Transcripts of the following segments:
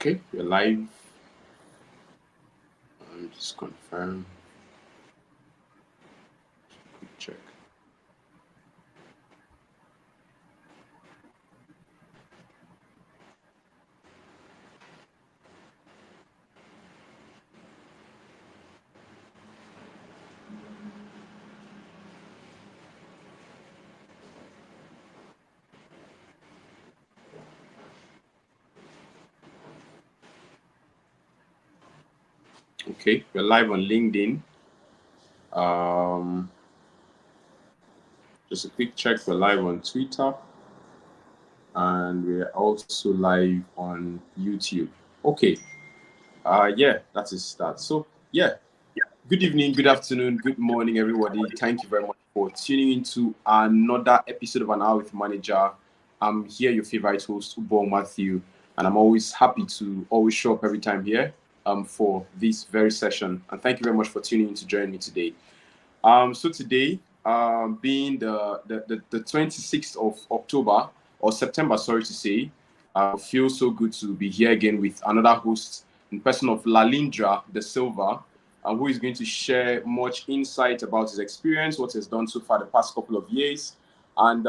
Okay, we're live. Just confirm. Quick check. Okay, we're live on LinkedIn. Um, just a quick check. We're live on Twitter, and we're also live on YouTube. Okay. Yeah, that is that. So yeah, good evening, good afternoon, good morning, everybody. Thank you very much for tuning into another episode of An Hour with Manager. I'm here, your favorite host, Ubo Matthew, and I'm always happy to always show up every time here for this very session. And thank you very much for tuning in to join me today. So today, being the 26th of October or September, sorry to say, I feel so good to be here again with another host in person of Lalindra de Silva, who is going to share much insight about his experience, what he's done so far the past couple of years, and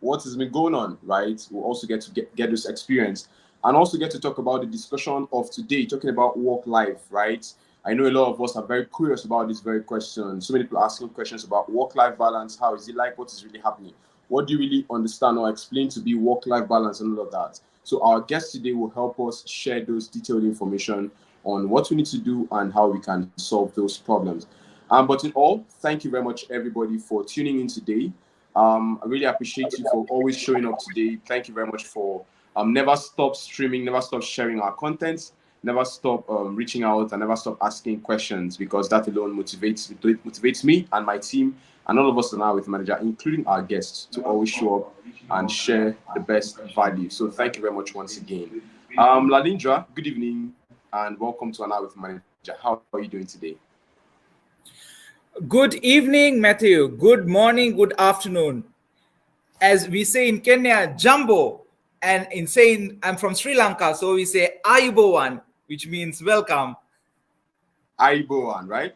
what has been going on, right? We'll also get this experience and also get to talk about the discussion of today, talking about work life, right? I know a lot of us are very curious about this very question. So many people asking questions about work-life balance. How is it like? What is really happening? What do you really understand or explain to be work-life balance and all of that? So our guest today will help us share those detailed information on what we need to do and how we can solve those problems. But in all, thank you very much, everybody, for tuning in today. I really appreciate you for always showing up today. Thank you very much for never stop streaming, never stop sharing our content, never stop reaching out, and never stop asking questions, because that alone motivates me and my team and all of us now with manager, including our guests, to always show up and share the best value. So thank you very much once again. Lalindra, good evening and welcome to An Hour with Manager. How are you doing today? Good evening, Matthew. Good morning, good afternoon. As we say in Kenya, Jumbo. And I'm from Sri Lanka, so we say Ayubowan, which means welcome. Aiboan, right?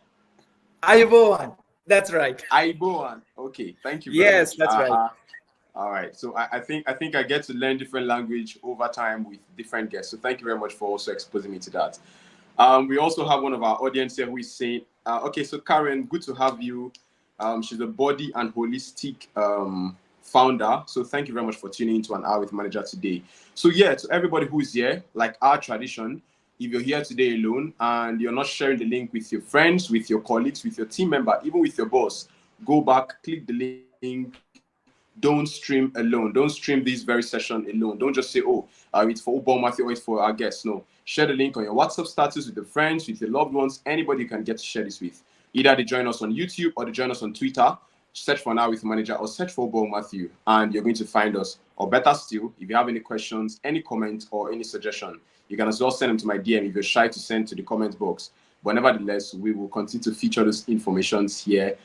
Ayubowan. That's right. Aiboan. Okay, thank you very much. Yes, that's right. All right. So I think I get to learn different language over time with different guests. So thank you very much for also exposing me to that. We also have one of our audience here who is saying, okay, so Karen, good to have you. She's a body and holistic founder. So thank you very much for tuning into An Hour with Manager today. So yeah, to everybody who is here, like our tradition, if you're here today alone and you're not sharing the link with your friends, with your colleagues, with your team member, even with your boss, go back, click the link. Don't stream alone. Don't stream this very session alone. Don't just say, oh, it's for Ubon Matthew or it's for our guests. No. Share the link on your WhatsApp status with your friends, with your loved ones, anybody you can get to share this with. Either they join us on YouTube or they join us on Twitter. Search for Now with Manager or search for Ubon Matthew and you're going to find us. Or better still, if you have any questions, any comments, or any suggestion, you can as well send them to my DM if you're shy to send to the comment box. But nevertheless, we will continue to feature those informations here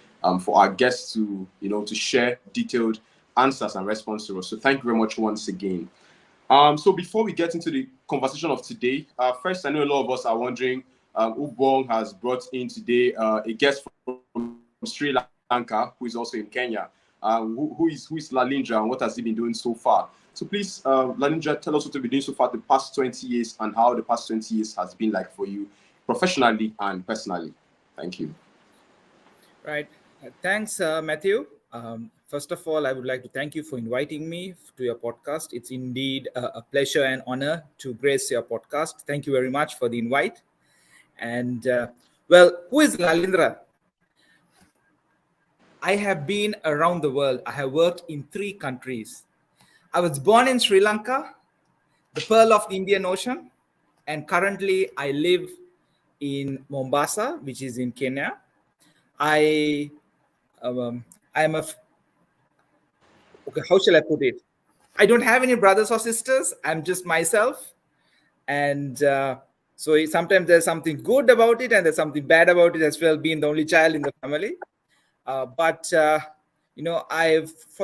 for our guests to, to share detailed answers and response to us. So thank you very much once again. So before we get into the conversation of today, first, I know a lot of us are wondering, Ubong has brought in today a guest from Sri Lanka, who is also in Kenya. Who is Lalindra and what has he been doing so far? So please, Lalindra, tell us what you've been doing so far the past 20 years and how the past 20 years has been like for you professionally and personally. Thank you. Right. Thanks, Matthew. First of all, I would like to thank you for inviting me to your podcast. It's indeed a pleasure and honor to grace your podcast. Thank you very much for the invite. And who is Lalindra? I have been around the world. I have worked in 3 countries. I was born in Sri Lanka, the pearl of the Indian Ocean, and currently I live in Mombasa, which is in Kenya. I am okay, how shall I put it? I don't have any brothers or sisters. I'm just myself. And so sometimes there's something good about it and there's something bad about it as well, being the only child in the family. For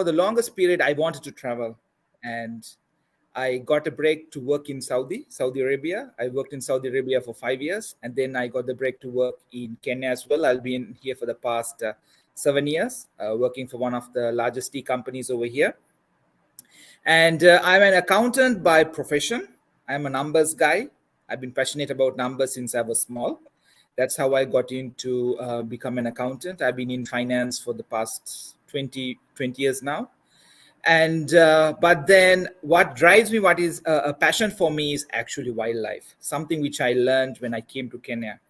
the longest period, I wanted to travel. And I got a break to work in Saudi Arabia. I worked in Saudi Arabia for 5 years, and then I got the break to work in Kenya as well. I've been here for the past 7 years, working for one of the largest tea companies over here. And I'm an accountant by profession. I'm a numbers guy. I've been passionate about numbers since I was small. That's how I got into become an accountant. I've been in finance for the past 20 years now. And but then what drives me, what is a passion for me, is actually wildlife, something which I learned when I came to Kenya.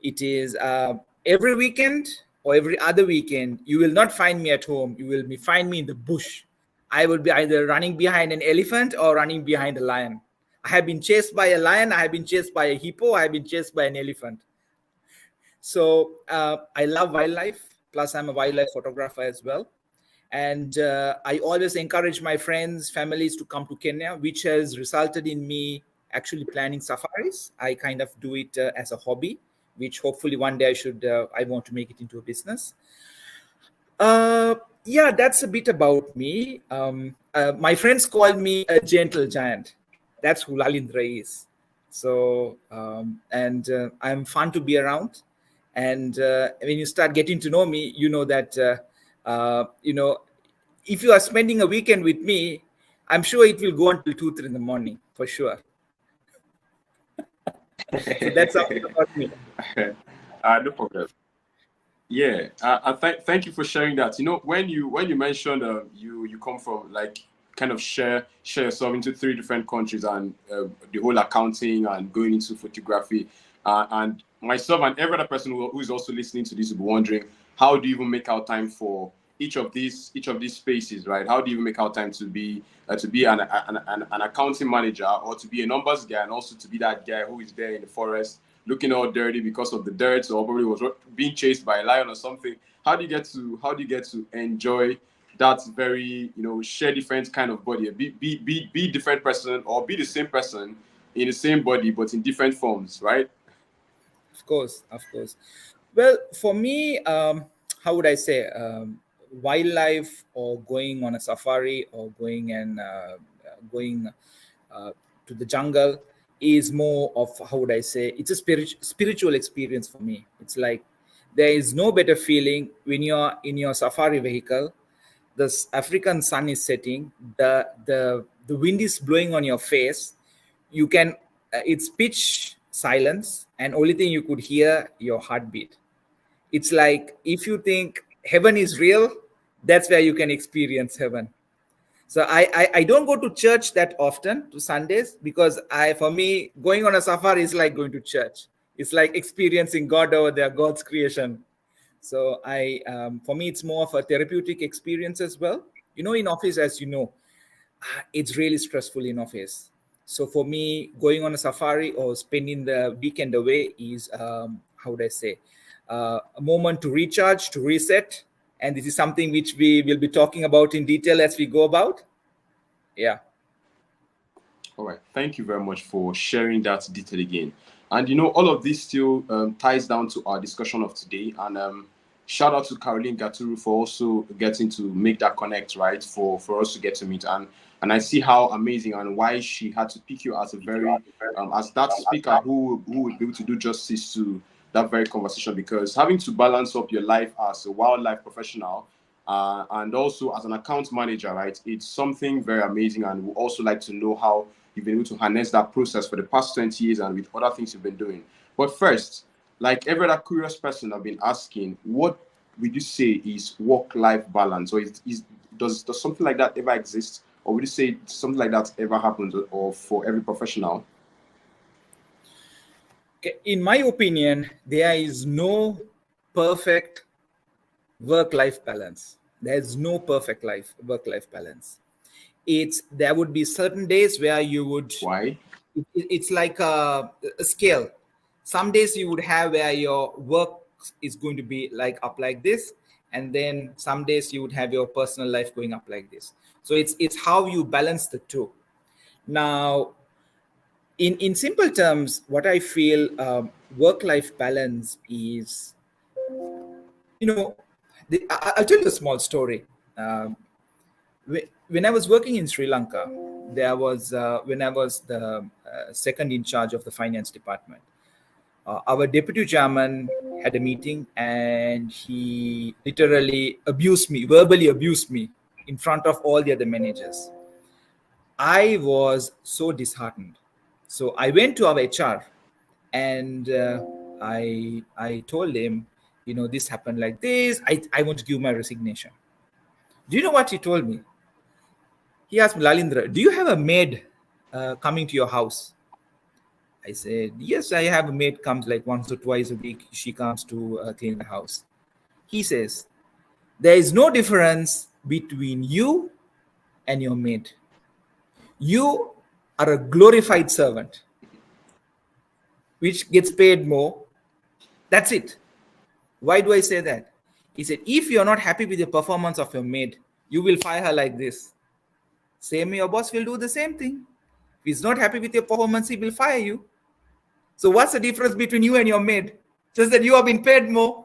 It is every weekend or every other weekend, you will not find me at home. You will find me in the bush. I will be either running behind an elephant or running behind a lion. I have been chased by a lion. I have been chased by a hippo. I have been chased by an elephant. So I love wildlife. Plus, I'm a wildlife photographer as well. And I always encourage my friends, families to come to Kenya, which has resulted in me actually planning safaris. I kind of do it as a hobby, which hopefully one day I want to make it into a business. Uh, yeah, that's a bit about me. My friends call me a gentle giant. That's who Lalindra is. So, and I'm fun to be around. And when you start getting to know me, you know that, if you are spending a weekend with me, I'm sure it will go until 2, 3 in the morning for sure. So that's something about me. No problem. Yeah, thank you for sharing that. You know, when you mentioned you come from, like, kind of share yourself into three different countries, and the whole accounting and going into photography, and myself and every other person who is also listening to this will be wondering, how do you even make out time for each of these spaces, right? How do you even make out time to be an accounting manager, or to be a numbers guy, and also to be that guy who is there in the forest looking all dirty because of the dirt, or probably was being chased by a lion or something? How do you get to enjoy that very, share different kind of body, be different person, or be the same person in the same body but in different forms, right? Of course, of course. Well, for me, how would I say, wildlife or going on a safari or going to the jungle is more of, how would I say, it's a spiritual experience for me. It's like there is no better feeling when you're in your safari vehicle. The African sun is setting, the wind is blowing on your face. You can it's pitch silence, and only thing you could hear your heartbeat. It's like if you think heaven is real, that's where you can experience heaven. So I don't go to church that often to Sundays, because for me, going on a safari is like going to church. It's like experiencing God over there, God's creation. So for me, it's more of a therapeutic experience as well. In office, as you know, it's really stressful in office. So for me, going on a safari or spending the weekend away is, how would I say, a moment to recharge, to reset. And this is something which we will be talking about in detail as we go about. Yeah. All right. Thank you very much for sharing that detail again. And all of this still ties down to our discussion of today. And shout out to Caroline Gaturu for also getting to make that connect, right? For us to get to meet. And I see how amazing and why she had to pick you as a very as that speaker who would be able to do justice to that very conversation, because having to balance up your life as a wildlife professional, and also as an account manager, right? It's something very amazing, and we also like to know how you've been able to harness that process for the past 20 years and with other things you've been doing. But first, like every other curious person, I've been asking, what would you say is work-life balance, or does something like that ever exist, or would you say something like that ever happens, or for every professional? In my opinion, there is no perfect work-life balance. There's no perfect work-life balance. There would be certain days where you would, Why? it's like a scale. Some days you would have where your work is going to be like up like this, and then some days you would have your personal life going up like this. So it's how you balance the two. Now, in simple terms, what I feel, work-life balance is, I'll tell you a small story. When I was working in Sri Lanka, there was when I was the second in charge of the finance department. Our deputy chairman had a meeting, and he literally abused me, verbally abused me in front of all the other managers. I was so disheartened. So I went to our HR, and I told him, this happened like this. I want to give my resignation. Do you know what he told me? He asked me, Lalindra, do you have a maid coming to your house? I said, yes, I have a maid comes like once or twice a week. She comes to clean the house. He says, there is no difference between you and your maid. You are a glorified servant, which gets paid more. That's it. Why do I say that? He said, if you're not happy with the performance of your maid, you will fire her like this. Same, your boss will do the same thing. If he's not happy with your performance, he will fire you. So what's the difference between you and your maid? Just that you have been paid more.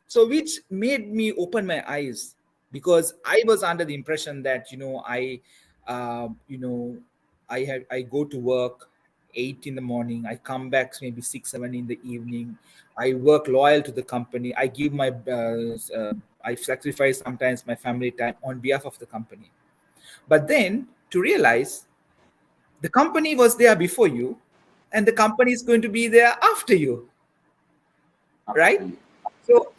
So which made me open my eyes, because I was under the impression that I go to work 8 in the morning, I come back maybe 6-7 in the evening, I work loyal to the company, I give my I sacrifice sometimes my family time on behalf of the company. But then to realize the company was there before you, and the company is going to be there after you, right? So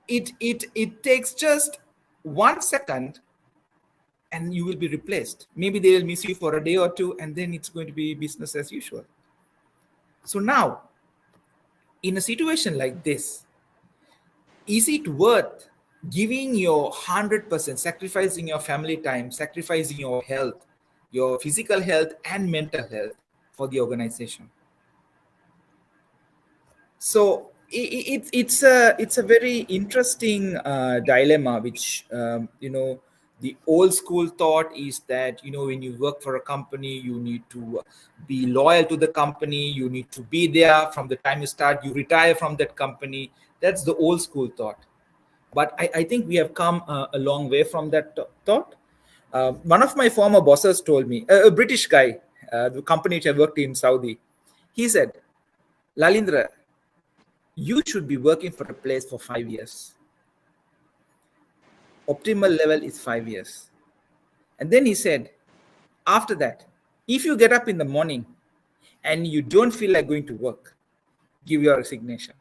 it takes just 1 second, and you will be replaced. Maybe they will miss you for a day or two, and then it's going to be business as usual. So now, in a situation like this, is it worth giving your 100%, sacrificing your family time, sacrificing your health, your physical health and mental health for the organization? So it's a very interesting dilemma, which the old school thought is that when you work for a company, you need to be loyal to the company, you need to be there from the time you start, you retire from that company. That's the old school thought. But I think we have come a long way from that thought. One of my former bosses told me, a British guy, the company which I worked in Saudi, he said, Lalindra, you should be working for a place for 5 years. Optimal level is 5 years. And then he said, after that, if you get up in the morning and you don't feel like going to work, give your resignation.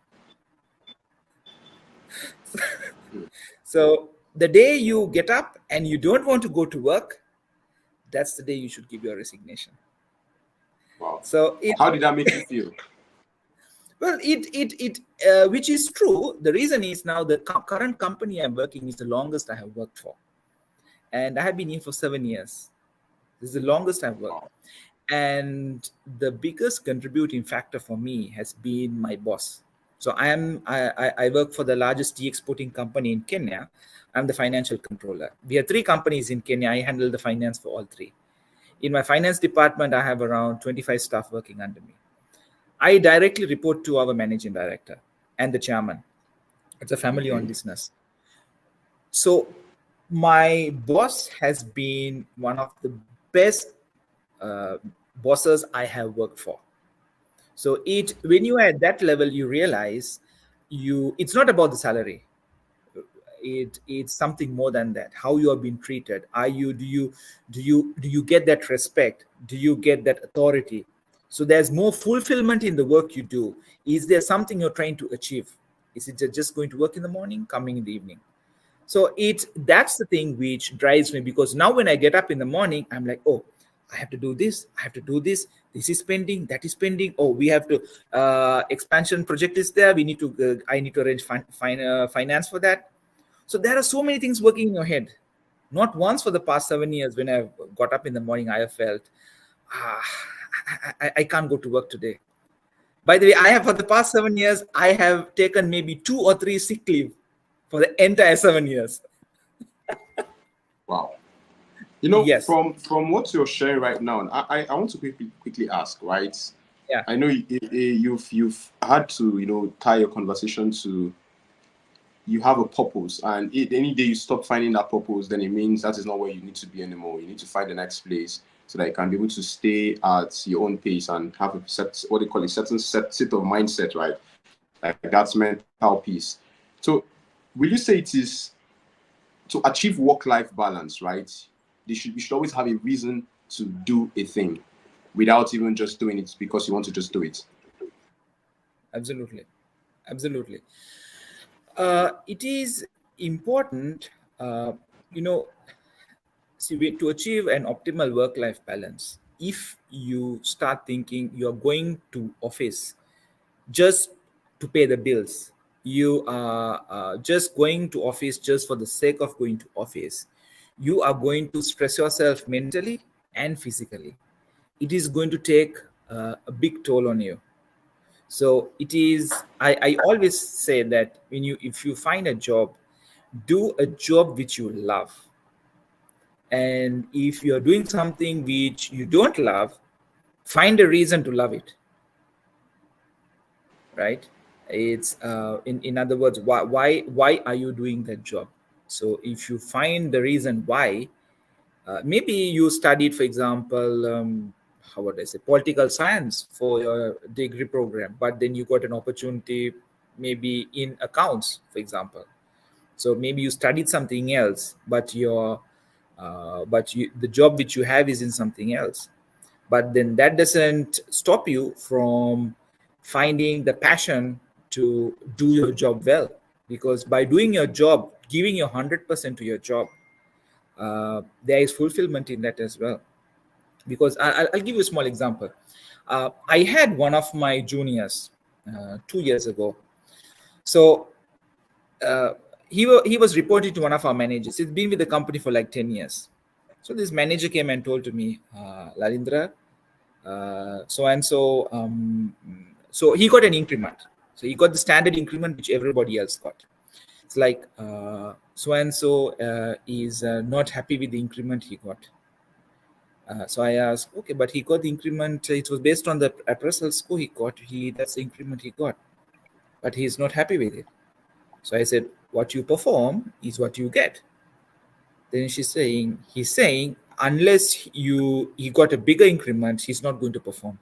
So the day you get up and you don't want to go to work, that's the day you should give your resignation. Wow. So how did that make you feel? Well, which is true. The reason is now the current company I'm working is the longest I have worked for. And I have been here for 7 years. This is the longest I've worked. Wow. And the biggest contributing factor for me has been my boss. So I work for the largest tea exporting company in Kenya. I'm the financial controller. We have 3 companies in Kenya. I handle the finance for all 3. In my finance department, I have around 25 staff working under me. I directly report to our managing director and the chairman. It's a family-owned business. So my boss has been one of the best bosses I have worked for. So when you are at that level, you realize it's not about the salary. It's something more than that. How you are being treated. Do you get that respect? Do you get that authority? So there's more fulfillment in the work you do. Is there something you're trying to achieve? Is it just going to work in the morning, coming in the evening? So that's the thing which drives me, because now when I get up in the morning, I'm like, oh, I have to do this. I have to do this. This is pending. That is pending. Oh, we have to expansion project is there. I need to arrange finance for that. So there are so many things working in your head. Not once for the past 7 years when I got up in the morning, I have felt, I can't go to work today. By the way, for the past 7 years, I have taken maybe 2 or 3 sick leave for the entire 7 years. Wow. Yes. From what you're sharing right now, I want to quickly ask, right? Yeah. I know you've had to, tie your conversation to you have a purpose, and any day you stop finding that purpose, then it means that is not where you need to be anymore. You need to find the next place so that you can be able to stay at your own pace and have a set, what they call a certain set of mindset, right? Like that's mental peace. So will you say it is to achieve work-life balance, right? You should always have a reason to do a thing without even just doing it because you want to just do it. Absolutely. Absolutely. It is important, you know, see, to achieve an optimal work-life balance. If you start thinking you're going to office just to pay the bills, you are just going to office just for the sake of going to office, you are going to stress yourself mentally and physically. It is going to take a big toll on you. So it is, I always say that if you find a job, do a job which you love. And if you're doing something which you don't love, find a reason to love it, right? It's in other words, why are you doing that job? So if you find the reason why, maybe you studied, for example, how would I say, political science for your degree program, but then you got an opportunity maybe in accounts, for example. So maybe you studied something else, but the job which you have is in something else. But then that doesn't stop you from finding the passion to do your job well, because by doing your job, giving your 100% to your job, there is fulfillment in that as well. Because I'll give you a small example. I had one of my juniors 2 years ago. So uh, he was reporting to one of our managers. He's been with the company for like 10 years. So this manager came and told to me, Lalindra, so and so. So he got an increment. So he got the standard increment which everybody else got. It's like so and so is not happy with the increment he got. So I asked, okay, but he got the increment. It was based on the appraisal score he got. That's the increment he got, but he's not happy with it. So I said, what you perform is what you get. Then he's saying, unless he got a bigger increment, he's not going to perform.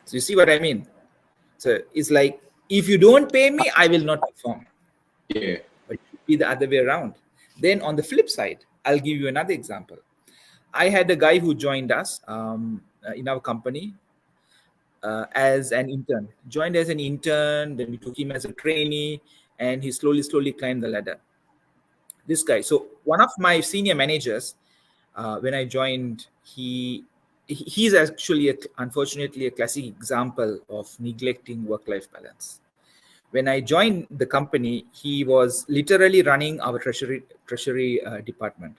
So you see what I mean? So it's like, if you don't pay me, I will not perform. Yeah. But it should be the other way around. Then on the flip side, I'll give you another example. I had a guy who joined us in our company as an intern. Joined as an intern, then we took him as a trainee, and he slowly climbed the ladder. This guy. So one of my senior managers, when I joined, he's actually unfortunately a classic example of neglecting work-life balance. When I joined the company, he was literally running our treasury department.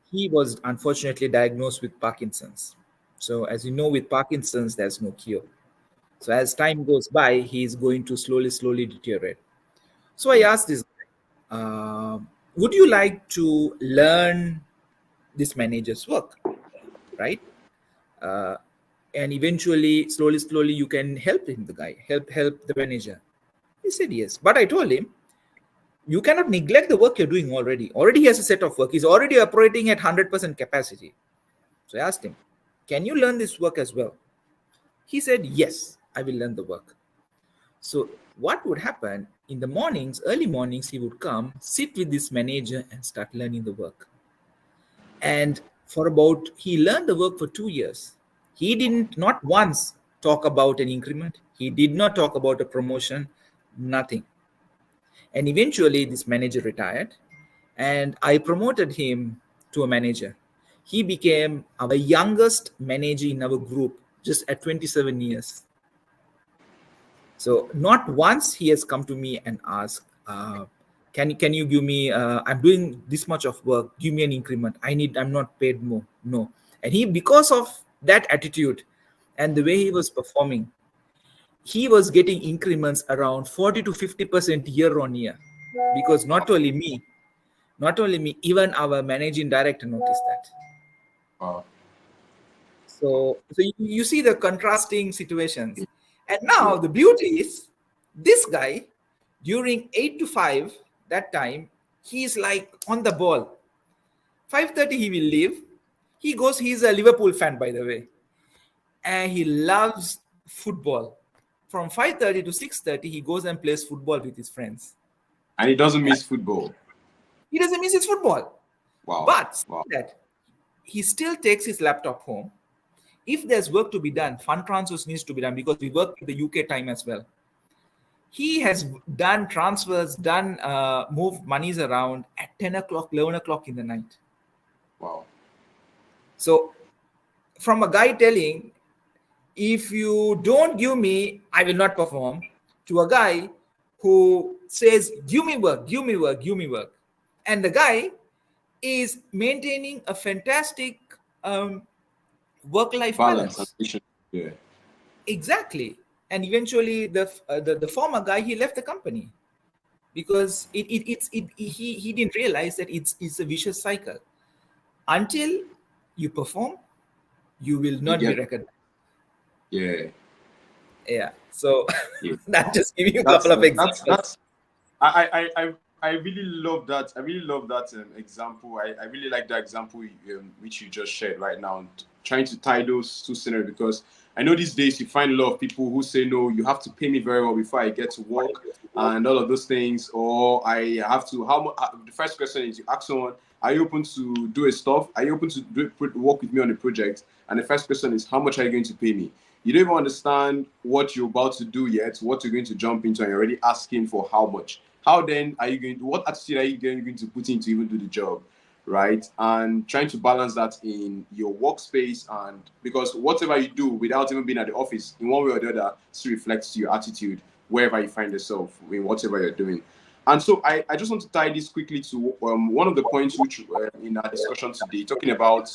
He was unfortunately diagnosed with Parkinson's. So as you know, with Parkinson's, there's no cure. So as time goes by, he's going to slowly deteriorate. So I asked this guy, would you like to learn this manager's work, right? Uh, and eventually, slowly, you can help him, the guy, help the manager. He said yes. But I told him, you cannot neglect the work you're doing already. Already he has a set of work. He's already operating at 100% capacity. So I asked him, can you learn this work as well? He said, yes, I will learn the work. So what would happen in the mornings, early mornings, he would come, sit with this manager and start learning the work. And he learned the work for 2 years. He didn't not once talk about an increment. He did not talk about a promotion, nothing. And eventually this manager retired and I promoted him to a manager. He became our youngest manager in our group, just at 27 years. So not once he has come to me and asked, can you give me, I'm doing this much of work, give me an increment. I'm not paid more. No. And because of that attitude and the way he was performing, he was getting increments around 40 to 50% year on year. Because not only me, even our managing director noticed that. Uh, So you see the contrasting situations. And now the beauty is, this guy During 8 to 5, that time, he's like on the ball. 5:30 he will leave. He goes, he's a Liverpool fan, by the way. And he loves football. From 5:30 to 6:30, he goes and plays football with his friends. And he doesn't miss football. He doesn't miss his football. Wow. But Wow. that he still takes his laptop home. If there's work to be done, fund transfers needs to be done because we work with the UK time as well. He has done transfers, done moved monies around at 10 o'clock, 11 o'clock in the night. Wow. So from a guy telling, if you don't give me, I will not perform, to a guy who says, give me work, give me work, give me work. And the guy is maintaining a fantastic work-life balance. Yeah. Exactly. And eventually the former guy, he left the company because he didn't realize that it's a vicious cycle. Until you perform, you will not be recognized. Yeah. Yeah. So Yeah. that just give you a couple of examples. I really love that. I really love that example. I really like that example which you just shared right now. Trying to tie those two scenarios, because I know these days you find a lot of people who say, no, you have to pay me very well before I get to work and all of those things. Or I have to, the first question is you ask someone, are you open to do a stuff? Are you open to work with me on a project? And the first question is, how much are you going to pay me? You don't even understand what you're about to do yet, what you're going to jump into, and you're already asking for how much. How then are you going to, what attitude are you going to put in to even do the job, right? And trying to balance that in your workspace, and because whatever you do without even being at the office, in one way or the other, still reflects your attitude wherever you find yourself, in whatever you're doing. And so I just want to tie this quickly to one of the points which in our discussion today, talking about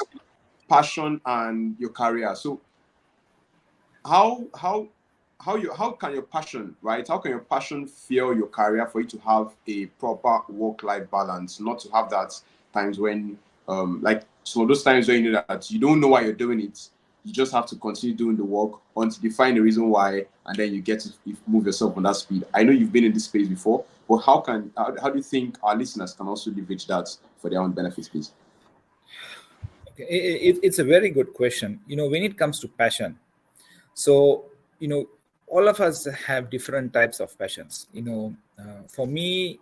passion and your career. So how can your passion, right? How can your passion fuel your career for you to have a proper work-life balance, not to have that times when like so those times when you know that you don't know why you're doing it, you just have to continue doing the work until you find the reason why, and then you get to move yourself on that speed. I know you've been in this space before, but how do you think our listeners can also leverage that for their own benefits, please? Okay. It's a very good question. When it comes to passion, so all of us have different types of passions. For me,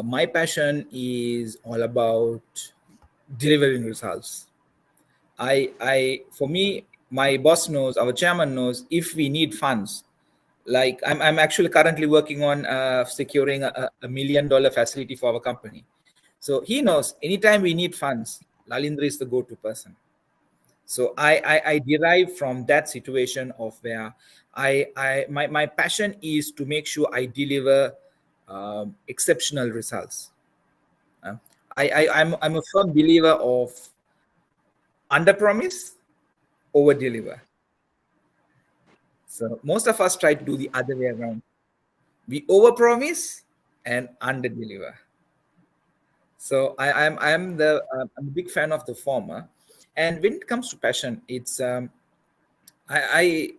my passion is all about delivering results. For me, my boss knows, our chairman knows, if we need funds, like I'm actually currently working on securing a $1 million facility for our company. So he knows anytime we need funds, Lalindra is the go-to person. So I derive from that situation of where my passion is to make sure I deliver exceptional results. I'm a firm believer of under promise, over deliver. So most of us try to do the other way around. We over promise and under deliver. So I'm a big fan of the former. And when it comes to passion, it's I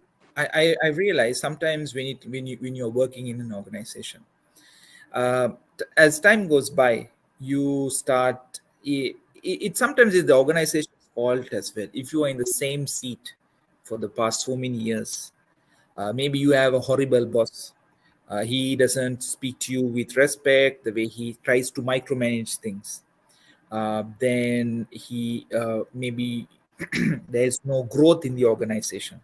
realize sometimes when you're working in an organization, as time goes by, you start. It sometimes is the organization's fault as well. If you are in the same seat for the past so many years, maybe you have a horrible boss. He doesn't speak to you with respect. The way he tries to micromanage things. Then he maybe there's no growth in the organization,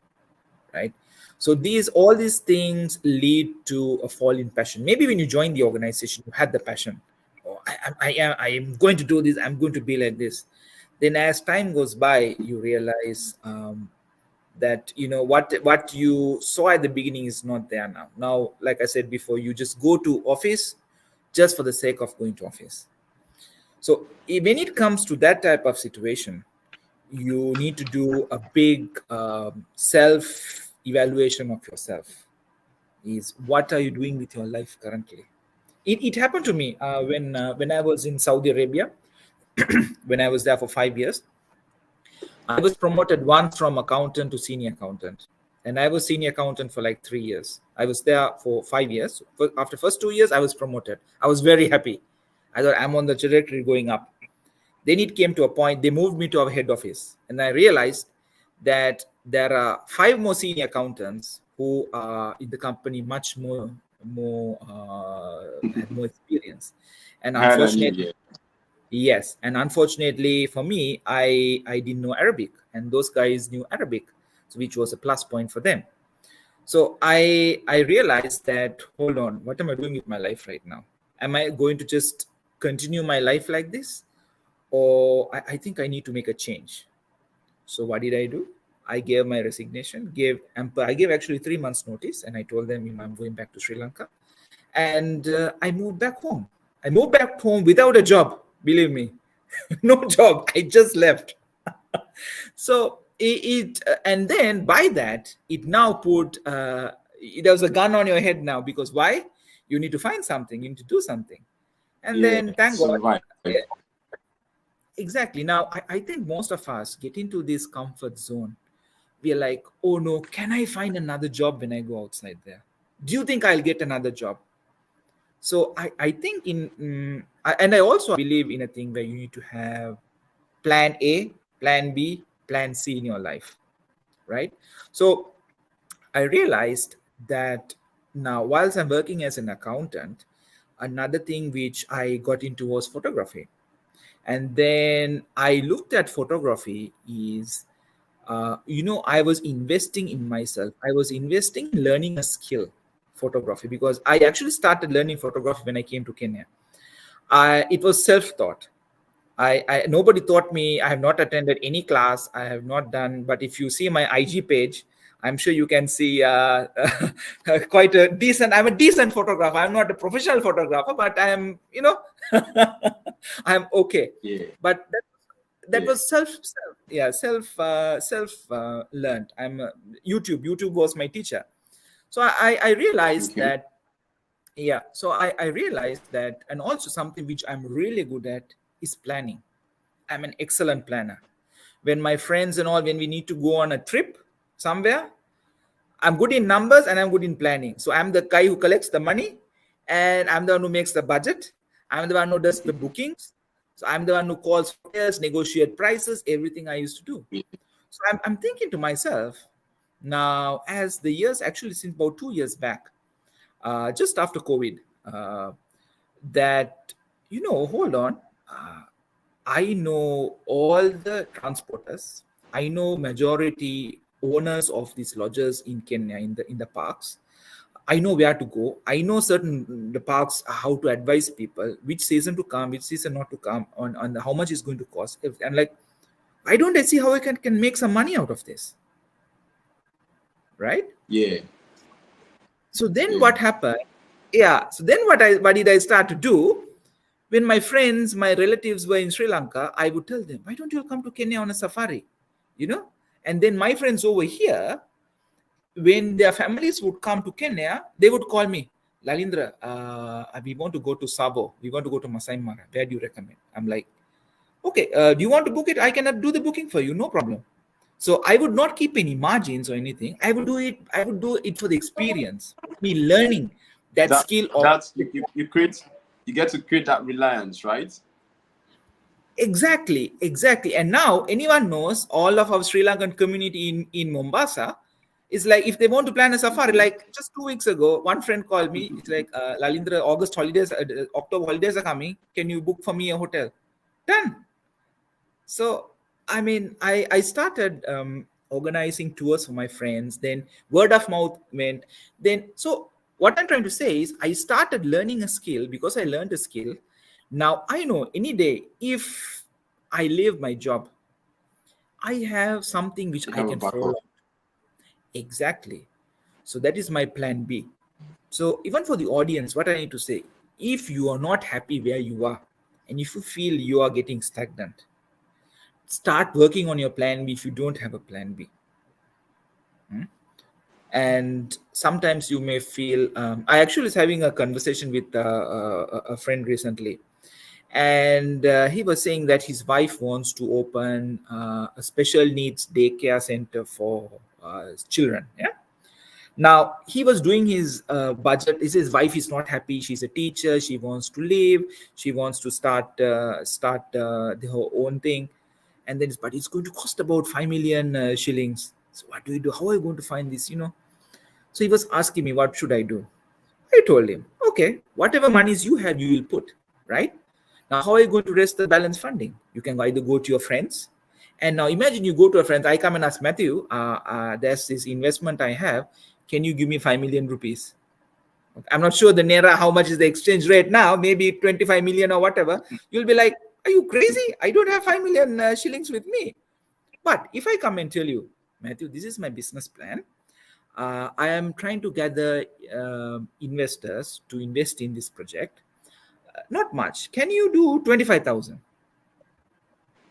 right? So all these things lead to a fall in passion. Maybe when you join the organization, you had the passion. Oh, I am going to do this. I'm going to be like this. Then as time goes by, you realize that what you saw at the beginning is not there now. Now, like I said before, you just go to office just for the sake of going to office. So when it comes to that type of situation, you need to do a big self evaluation of yourself. Is what are you doing with your life currently? It happened to me when I was in Saudi Arabia. When I was there for 5 years, I was promoted once from accountant to senior accountant, and I was senior accountant for like 3 years. I was there for 5 years. After first 2 years, I was promoted. I was very happy. I thought I'm on the trajectory going up. Then it came to a point, they moved me to our head office. And I realized that there are five more senior accountants who are in the company much had more experience. And Higher than you, unfortunately, yeah. yes. And unfortunately for me, I didn't know Arabic. And those guys knew Arabic, so which was a plus point for them. So I realized that, hold on, what am I doing with my life right now? Am I going to just continue my life like this? Or I think I need to make a change. So what did I do? I gave my resignation, I gave actually 3 months notice, and I told them, I'm going back to Sri Lanka. And I moved back home. I moved back home without a job, believe me. No job. I just left. So and then by that, it now put, there's a gun on your head now, because why? You need to find something, you need to do something. And Yeah, then thank God, survive. yeah, exactly. Now, I think most of us get into this comfort zone. We are like, oh no, can I find another job when I go outside there? Do you think I'll get another job? So I think and I also believe in a thing where you need to have plan A, plan B, plan C in your life, right? So I realized that now, whilst I'm working as an accountant, another thing which I got into was photography. And then I looked at photography is, I was investing in myself. I was investing in learning a skill, photography, because I actually started learning photography when I came to Kenya. It was self-taught. I nobody taught me. I have not attended any class. I have not done. But if you see my IG page, I'm sure you can see quite a decent. I'm a decent photographer. I'm not a professional photographer, but I'm, I'm okay. Yeah, But that yeah. was self learned. YouTube was my teacher. So I realized Okay. that, yeah, so I realized that, and also something which I'm really good at is planning. I'm an excellent planner. When my friends and all, when we need to go on a trip somewhere, I'm good in numbers and I'm good in planning. So I'm the guy who collects the money, and I'm the one who makes the budget. I'm the one who does the bookings. So I'm the one who calls hotels, negotiate prices, everything I used to do. Yeah. So I'm thinking to myself now, as the years, actually since about 2 years back, just after COVID, that, hold on, I know all the transporters. I know majority owners of these lodges in Kenya, in the parks. I know where to go. I know certain the parks, how to advise people which season to come, which season not to come, on how much is going to cost. And like, why don't I see how I can make some money out of this, right? Yeah. So then Yeah. what happened? Yeah. So then what did I start to do? When my friends, my relatives were in Sri Lanka, I would tell them, why don't you come to Kenya on a safari? You know? And then my friends over here, when their families would come to Kenya, they would call me, Lalindra, we want to go to Sabo. We want to go to Masai Mara. Where do you recommend? I'm like, okay, do you want to book it? I cannot do the booking for you, no problem. So I would not keep any margins or anything. I would do it for the experience, me learning that That skill of. that's you get to create that reliance, right? Exactly. And now anyone knows, all of our Sri Lankan community in Mombasa is like, if they want to plan a safari, Mhm. like just 2 weeks ago, one friend called me. It's like, Lalindra, August holidays, October holidays are coming. Can you book for me a hotel? Done. So I mean, I started organizing tours for my friends. Then word of mouth went. Then, so what I'm trying to say is, I started learning a skill. Because I learned a skill, now I know any day, if I leave my job, I have something which You I have a can fall backup. on. Exactly. So that is my plan B. So even for the audience, what I need to say, if you are not happy where you are, and if you feel you are getting stagnant, start working on your plan B if you don't have a plan B. And sometimes you may feel, I actually was having a conversation with a friend recently, and he was saying that his wife wants to open a special needs daycare center for children. Yeah. Now he was doing his budget. His wife is not happy. She's a teacher. She wants to leave. She wants to her own thing, and then but it's going to cost about 5 million shillings. So what do we do? How are you going to find this? So he was asking me, what should I do? I told him, okay, whatever monies you have, you will put, right? Now, how are you going to raise the balance funding? You can either go to your friends. And now imagine you go to a friend, I come and ask Matthew, there's this investment I have. Can you give me 5 million rupees? I'm not sure the Naira, how much is the exchange rate now, maybe 25 million or whatever. You'll be like, are you crazy? I don't have 5 million shillings with me. But if I come and tell you, Matthew, this is my business plan. I am trying to gather investors to invest in this project. Not much. Can you do 25,000?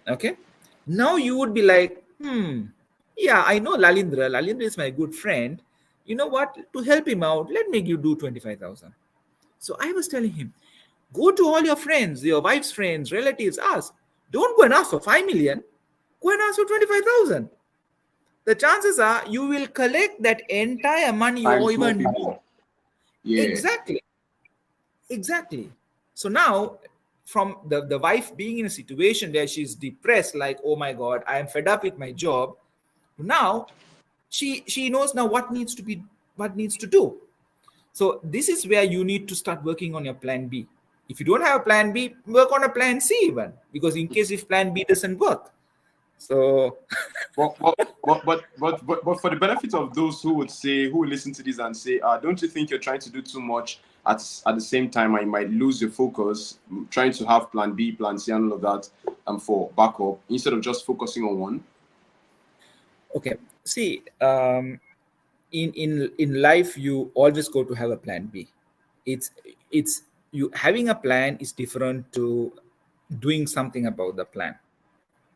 Okay. Now you would be like, yeah, I know Lalindra. Lalindra is my good friend. You know what? To help him out, let me you do 25,000. So I was telling him, go to all your friends, your wife's friends, relatives, ask. Don't go and ask for 5 million. Go and ask for 25,000. The chances are you will collect that entire money or even more. Yeah. Exactly. So now, from the wife being in a situation where she's depressed, like, oh my God, I am fed up with my job. Now she knows now what needs to do. So this is where you need to start working on your plan B. If you don't have a plan B, work on a plan C even, because in case if plan B doesn't work. So but for the benefit of those who will listen to this and say, don't you think you're trying to do too much at the same time? I might lose your focus trying to have plan B, plan C, and all of that for backup instead of just focusing on one. Okay, see, in life you always go to have a plan B. It's you having a plan is different to doing something about the plan,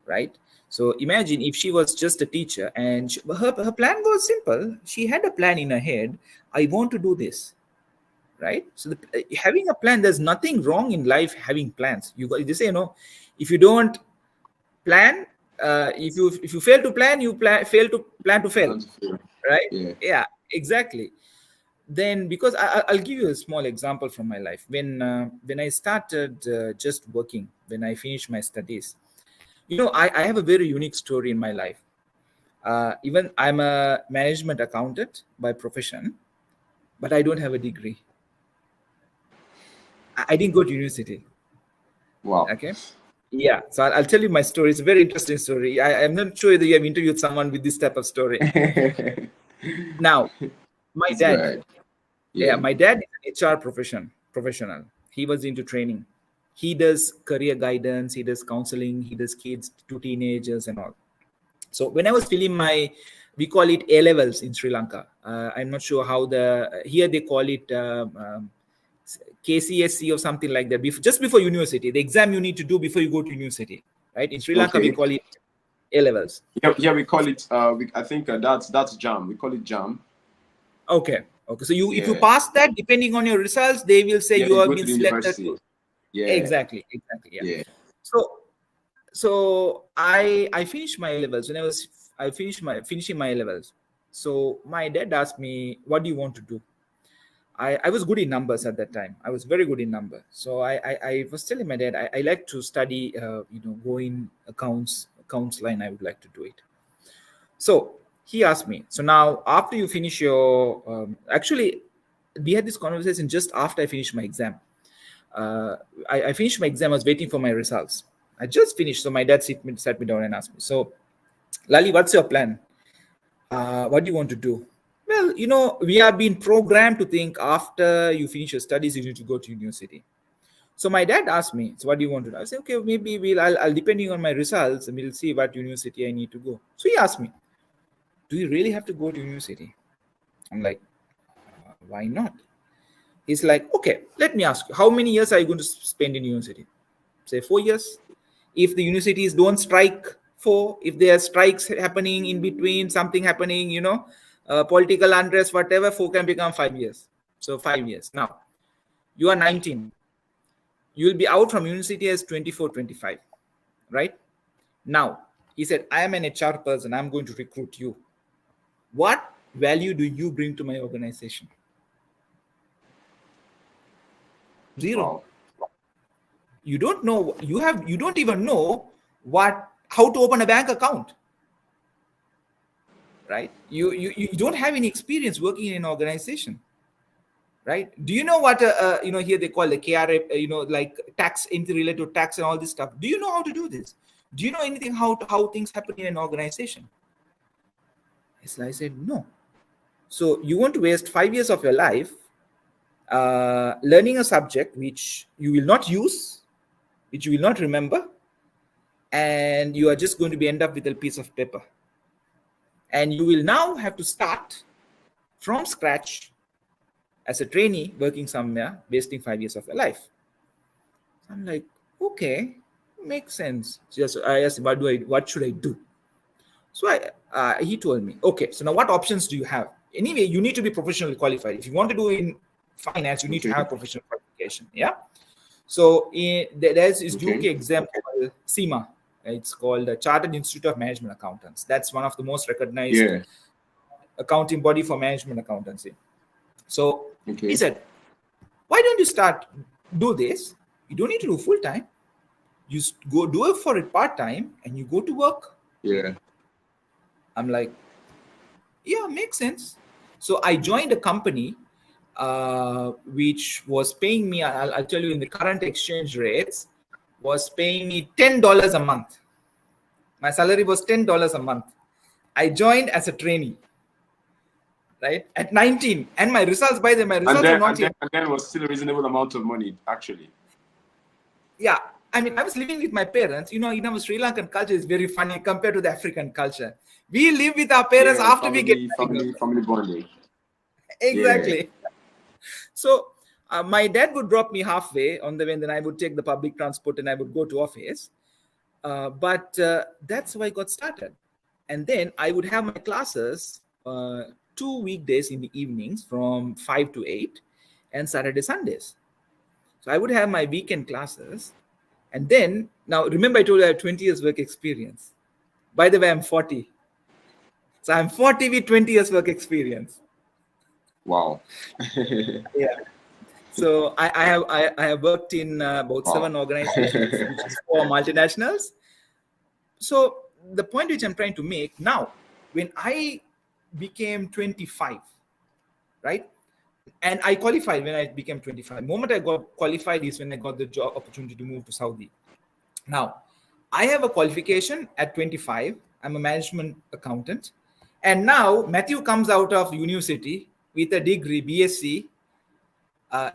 right? So imagine if she was just a teacher and her plan was simple. She had a plan in her head. I want to do this, right? So having a plan, there's nothing wrong in life having plans. They say, if you don't plan, if you fail to plan, fail to plan to fail, right? Yeah, exactly. Then because I'll give you a small example from my life. When I started just working, when I finished my studies, I have a very unique story in my life. Even I'm a management accountant by profession, but I don't have a degree. I didn't go to university. Wow. Okay. Yeah. So I'll tell you my story. It's a very interesting story. I'm not sure whether you have interviewed someone with this type of story. Now, my dad. Yeah, my dad is an HR professional. He was into training. He does career guidance. He does counseling. He does kids to teenagers and all. So when I was filling we call it A levels in Sri Lanka. I'm not sure how here they call it KCSE or something like that. Just before university, the exam you need to do before you go to university, right? In Sri Lanka, we call it A levels. Yeah, we call it. I think that's JAM. We call it JAM. Okay. So if you pass that, depending on your results, they will say you have been selected. Yeah. Exactly. Yeah. So I finished my A levels. When I finishing my A levels. So my dad asked me, "What do you want to do?" I was good in numbers at that time. I was very good in numbers. So I was telling my dad I like to study. Go in accounts line. I would like to do it. So he asked me. So now after you finish your actually, we had this conversation just after I finished my exam. I finished my exam. I was waiting for my results. I just finished. So my dad sat me down and asked me, so Lali, what's your plan? What do you want to do? Well, we are being programmed to think after you finish your studies, you need to go to university. So my dad asked me, so what do you want to do? I said, okay, maybe I'll depending on my results, and we'll see what university I need to go. So he asked me, do you really have to go to university? I'm like, why not? He's like, okay, let me ask you, how many years are you going to spend in university? Say 4 years. If the universities don't strike, 4. If there are strikes happening in between, something happening, political unrest, whatever, 4 can become 5 years. So 5 years. Now, you are 19. You will be out from university as 24, 25, right? Now, he said, I am an HR person. I'm going to recruit you. What value do you bring to my organization? Zero. Wow. You don't know, you don't even know how to open a bank account, right? You don't have any experience working in an organization, right? Do you know what here they call the KRA, like tax, interrelated to tax and all this stuff? Do you know how to do this? Do you know anything how things happen in an organization? So I said no. So you want to waste 5 years of your life learning a subject which you will not use, which you will not remember, and you are just going to be end up with a piece of paper, and you will now have to start from scratch as a trainee working somewhere, wasting 5 years of your life. I'm like, okay, makes sense. Just I asked, what should I do? So he told me, okay, so now what options do you have? Anyway, you need to be professionally qualified. If you want to do in finance, you need to have professional qualification. Yeah. So there's this UK exam called CIMA. It's called the Chartered Institute of Management Accountants. That's one of the most recognized accounting body for management accountancy. So he said, why don't you do this? You don't need to do full time. You go do it for it part time, and you go to work. Yeah. I'm like, yeah, makes sense. So I joined a company which was paying me, I'll tell you in the current exchange rates, was paying me $10 a month. My salary was $10 a month. I joined as a trainee, right, at 19, and my results were not yet. And then was still a reasonable amount of money, actually. Yeah, I mean, I was living with my parents. In our Sri Lankan culture is very funny compared to the African culture. We live with our parents after we get family bonding. Exactly. Yeah. So my dad would drop me halfway on the way, and then I would take the public transport and I would go to office. But that's how I got started. And then I would have my classes 2 weekdays in the evenings from 5 to 8 and Saturday, Sundays. So I would have my weekend classes. And then, now remember I told you I have 20 years work experience. By the way, I'm 40. So I'm 40 with 20 years work experience. Wow. Yeah. So I have worked in about 7 organizations, which is 4 multinationals. So the point which I'm trying to make now, when I became 25, right? And I qualified when I became 25. The moment I got qualified is when I got the job opportunity to move to Saudi. Now, I have a qualification at 25. I'm a management accountant. And now Matthew comes out of university with a degree, BSc,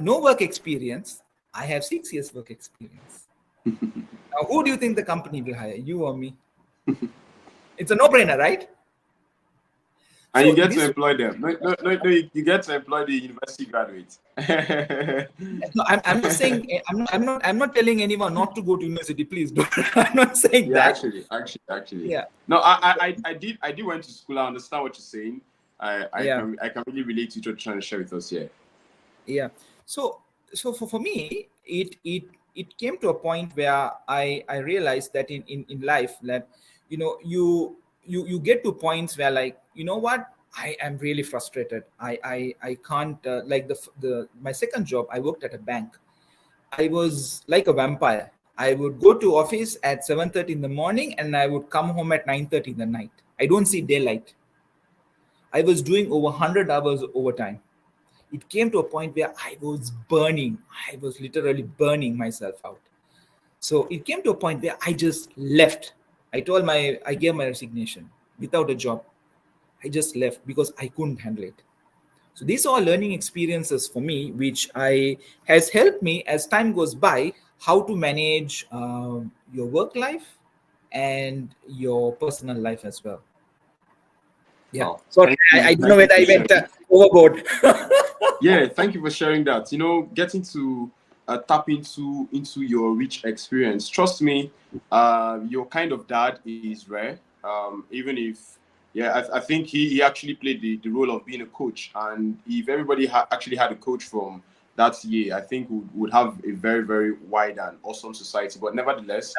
no work experience. I have 6 years work experience. Now, who do you think the company will hire, you or me? It's a no-brainer, right? And so you get to employ them. No, you get to employ the university graduates. No, I'm not saying, I'm not telling anyone not to go to university. Please don't. I'm not saying that. Actually. Yeah. No, I did went to school. I understand what you're saying. I can really relate to what you're trying to share with us here. Yeah. So for me, it came to a point where I realized that in life that you get to points where, like, you know what, I am really frustrated. I can't like my second job, I worked at a bank. I was like a vampire. I would go to office at 7:30 in the morning and I would come home at 9:30 in the night. I don't see daylight. I was doing over 100 hours overtime. It came to a point where I was burning. I was literally burning myself out. So it came to a point where I just left. I gave my resignation without a job. I just left because I couldn't handle it. So these are learning experiences for me, which has helped me as time goes by, how to manage your work life and your personal life as well. Yeah. Wow. Sorry, I don't know whether I went overboard. Yeah, thank you for sharing that. Getting to tap into your rich experience. Trust me, your kind of dad is rare. Even if, I think he actually played the role of being a coach. And if everybody actually had a coach from that year, I think we would have a very, very wide and awesome society. But nevertheless,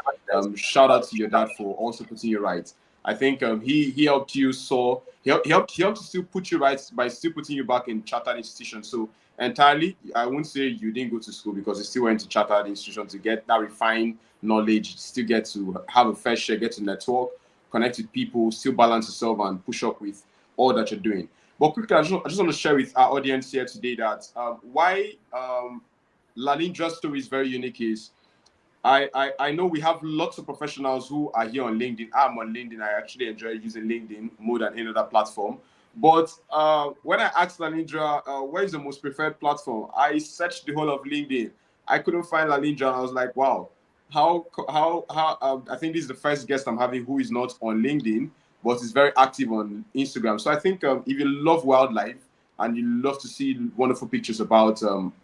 shout out to your dad for also putting you right. I think he helped you, so he helped to still put you right by still putting you back in chartered institution. So entirely, I won't say you didn't go to school, because you still went to chartered institution to get that refined knowledge, still get to have a fair share, get to network, connect with people, still balance yourself and push up with all that you're doing. But quickly, I just want to share with our audience here today that why Lalindra's story is very unique is I know we have lots of professionals who are here on LinkedIn. I'm on LinkedIn. I actually enjoy using LinkedIn more than any other platform. But when I asked Lalindra, where is the most preferred platform? I searched the whole of LinkedIn. I couldn't find Lalindra, and I was like, wow, how? I think this is the first guest I'm having who is not on LinkedIn, but is very active on Instagram. So I think if you love wildlife and you love to see wonderful pictures about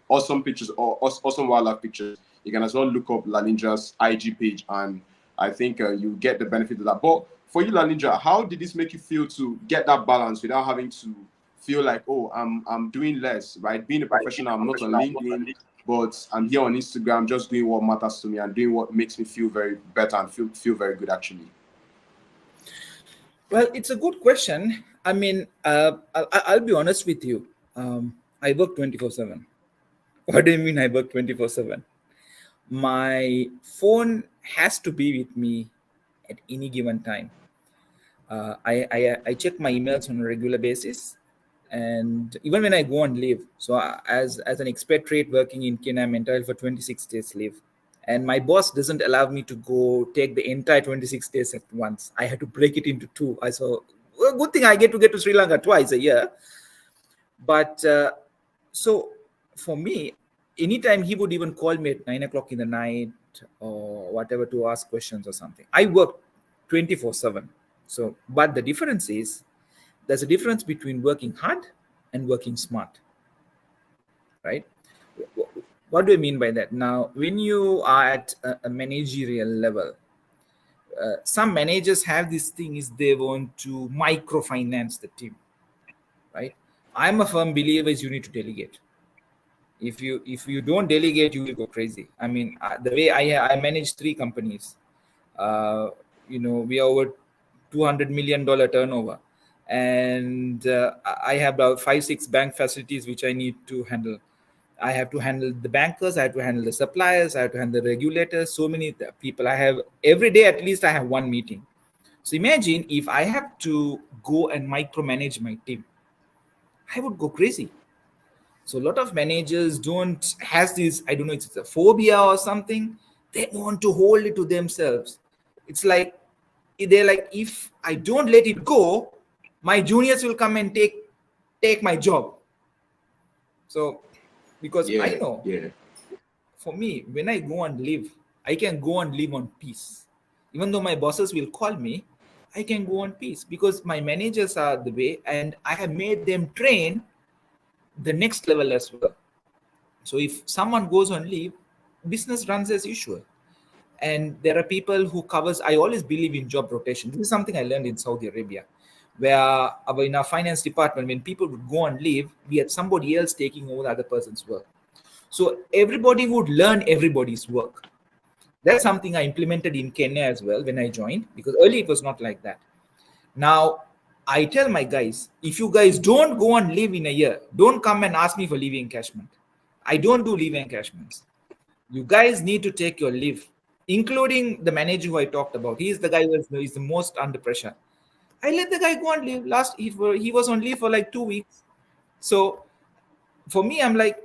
awesome pictures or awesome wildlife pictures, you can as well look up Lalindra's IG page, and I think you get the benefit of that. But for you, Lalindra, how did this make you feel to get that balance without having to feel like, oh, I'm doing less, right? Being a professional, I'm not on LinkedIn, but I'm here on Instagram, just doing what matters to me and doing what makes me feel very better and feel very good, actually. Well, it's a good question. I mean, I'll be honest with you. I work 24/7. What do you mean I work 24/7? My phone has to be with me at any given time. I check my emails on a regular basis, and even when I go on leave. So as an expatriate working in Kenya, I'm entitled for 26 days leave, and my boss doesn't allow me to go take the entire 26 days at once. I had to break it into two. I saw, well, good thing I get to Sri Lanka twice a year. But so for me, anytime he would even call me at 9 o'clock in the night or whatever to ask questions or something. I work 24/7. So, but the difference is there's a difference between working hard and working smart, right? What do I mean by that? Now, when you are at a managerial level, some managers have this thing is they want to microfinance the team, right? I'm a firm believer is you need to delegate. If you don't delegate, you will go crazy. I mean, the way I manage three companies, uh, we are over $200 million turnover, and I have about 5 6 bank facilities which I need to handle. I have to handle the bankers, I have to handle the suppliers, I have to handle the regulators, so many people. I have every day at least I have one meeting. So imagine if I have to go and micromanage my team, I would go crazy. So a lot of managers don't has this, I don't know, it's a phobia or something. They want to hold it to themselves. It's like they're like, if I don't let it go, my juniors will come and take my job. So because I Yeah, know, yeah, for me, when I go and live, I can go and live on peace. Even though my bosses will call me, I can go on peace because my managers are the way, and I have made them train the next level as well. So if someone goes on leave, business runs as usual. And there are people who covers. I always believe in job rotation. This is something I learned in Saudi Arabia, where in our finance department, when people would go on leave, we had somebody else taking over the other person's work. So everybody would learn everybody's work. That's something I implemented in Kenya as well when I joined, because early it was not like that. Now, I tell my guys, if you guys don't go on leave in a year, don't come and ask me for leave encashment. I don't do leave encashments. You guys need to take your leave, including the manager who I talked about. He's the guy who is the most under pressure. I let the guy go on leave. He was on leave for like 2 weeks. So for me, I'm like,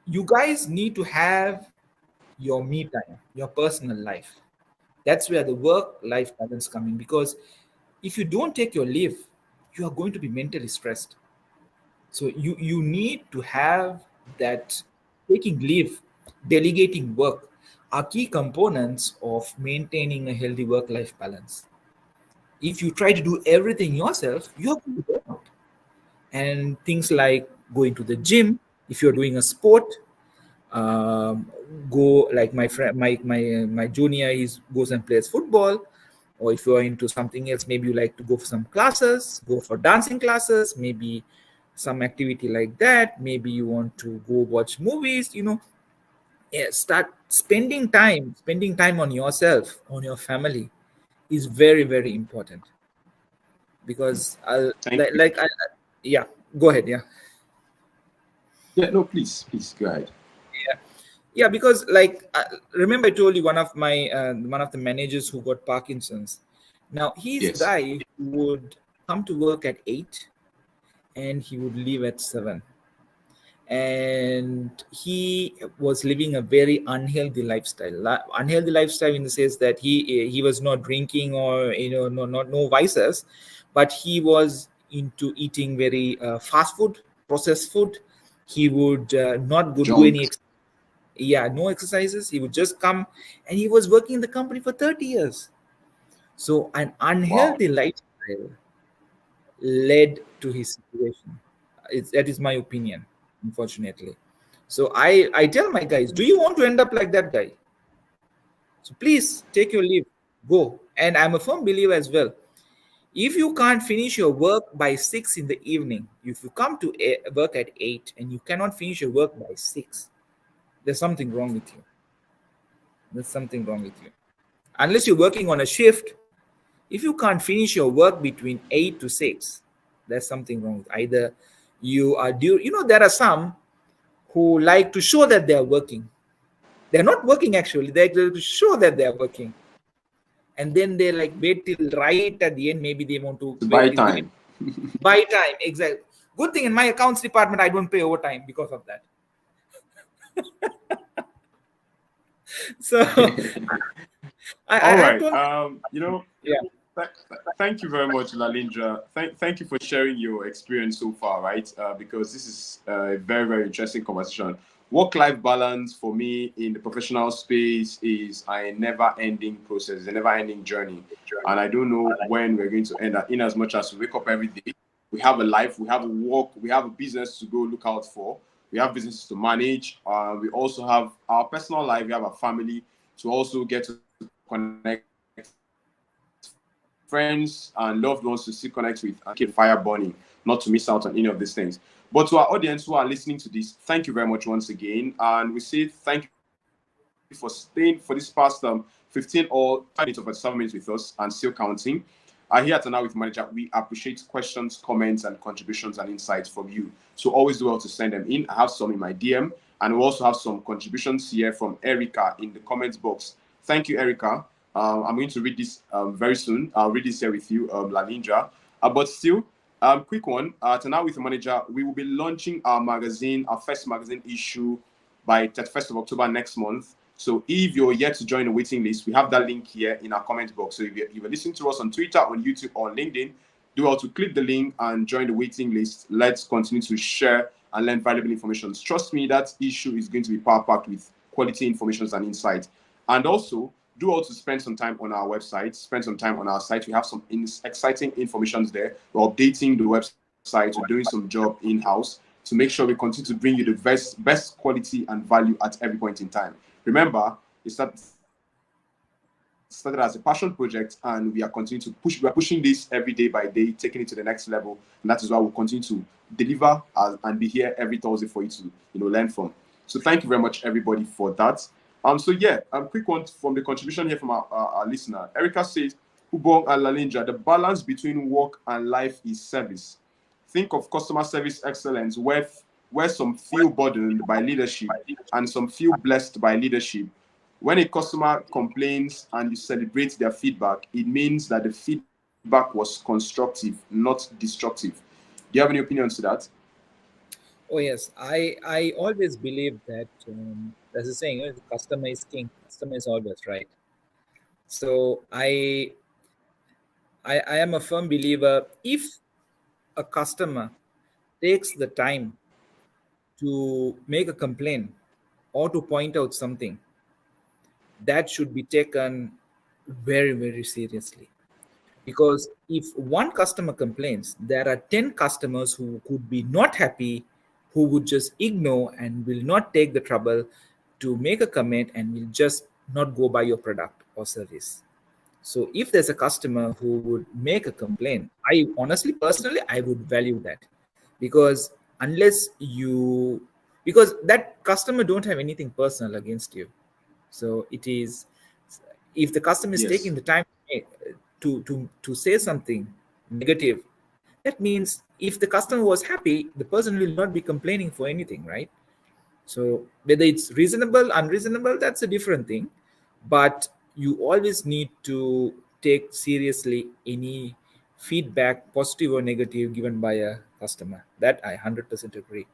you guys need to have your me time, your personal life. That's where the work-life balance come in. Because if you don't take your leave, you are going to be mentally stressed. So you need to have that. Taking leave, delegating work are key components of maintaining a healthy work-life balance. If you try to do everything yourself, you're going to burn out. And things like going to the gym, if you're doing a sport, um, go like my friend, my junior, he goes and plays football. Or if you're into something else, maybe you like to go for some classes, go for dancing classes, maybe some activity like that. Maybe you want to go watch movies. Yeah, start spending time on yourself, on your family is very very important. because I'll Thank you. yeah, go ahead. Yeah. Yeah, no, please go ahead. Yeah, yeah, because remember I told you one of the managers who got Parkinson's. Now he's a Yes. guy who would come to work at 8 and he would leave at 7, and he was living a very unhealthy lifestyle. Unhealthy lifestyle in the sense that he was not drinking, or no vices, but he was into eating very fast food, processed food. He would not go do any Junk. yeah, no exercises. He would just come, and he was working in the company for 30 years. So an Wow. unhealthy lifestyle led to his situation. That is my opinion, unfortunately. So I tell my guys, do you want to end up like that guy? So please take your leave, go. And I'm a firm believer as well. If you can't finish your work by 6 in the evening, if you come to work at 8 and you cannot finish your work by 6, there's something wrong with you. There's something wrong with you. Unless you're working on a shift, if you can't finish your work between 8 to 6, there's something wrong. Either you are due, there are some who like to show that they are working. They're not working actually, they're to show that they are working. And then they like wait till right at the end. Maybe they want to To wait buy till the end. time. Buy time, exactly. Good thing in my accounts department, I don't pay overtime because of that. So All I've right. told, yeah. Thank you very much, Lalindra. Thank you for sharing your experience so far, right? Because this is a very, very interesting conversation. Work-life balance for me in the professional space is a never-ending process, a never-ending journey. And I don't know when we're going to end that. In as much as we wake up every day, we have a life, we have a work, we have a business to go look out for, we have businesses to manage. We also have our personal life, we have a family to also get to connect, friends and loved ones to still connect with, and keep the fire burning, not to miss out on any of these things. But to our audience who are listening to this, thank you very much once again. And we say thank you for staying for this past 15 or 5 minutes or 47 minutes with us and still counting. Here at Now with Manager, we appreciate questions, comments, and contributions and insights from you. So always do well to send them in. I have some in my DM, and we also have some contributions here from Erica in the comments box. Thank you, Erica. I'm going to read this very soon. I'll read this here with you, Lalindra. But still, quick one. To Now with Manager, we will be launching our magazine, our first magazine issue by 31st of October next month. So if you're yet to join the waiting list, we have that link here in our comment box. So if you're listening to us on Twitter, on YouTube, or on LinkedIn, do well to click the link and join the waiting list. Let's continue to share and learn valuable information. Trust me, that issue is going to be power packed with quality information and insight. And also, do also spend some time on our website, spend some time on our site. We have some exciting information there. We're updating the website, we're doing some job in-house to make sure we continue to bring you the best quality and value at every point in time. Remember, started as a passion project, and we are continuing to push. We are pushing this every day by day, taking it to the next level, and that is why we'll continue to deliver and be here every Thursday for you to learn from. So thank you very much, everybody, for that. Quick one from the contribution here from our listener. Erica says, Ubong and Lalindra, the balance between work and life is service. Think of customer service excellence where some feel burdened by leadership and some feel blessed by leadership. When a customer complains and you celebrate their feedback, it means that the feedback was constructive, not destructive. Do you have any opinions to that? Oh yes, I always believe that there's a saying, the customer is king. Customer is always right. So I am a firm believer. If a customer takes the time to make a complaint or to point out something, that should be taken very, very seriously. Because if one customer complains, there are 10 customers who could be not happy, who would just ignore and will not take the trouble to make a comment and will just not go buy your product or service. So if there's a customer who would make a complaint, I honestly, personally, I would value that, because unless you, because that customer don't have anything personal against you. So it is, if the customer is Yes. taking the time to say something, negative, that means if the customer was happy, the person will not be complaining for anything, right? So whether it's reasonable, unreasonable, that's a different thing. But you always need to take seriously any feedback, positive or negative, given by a customer. That I 100% agree.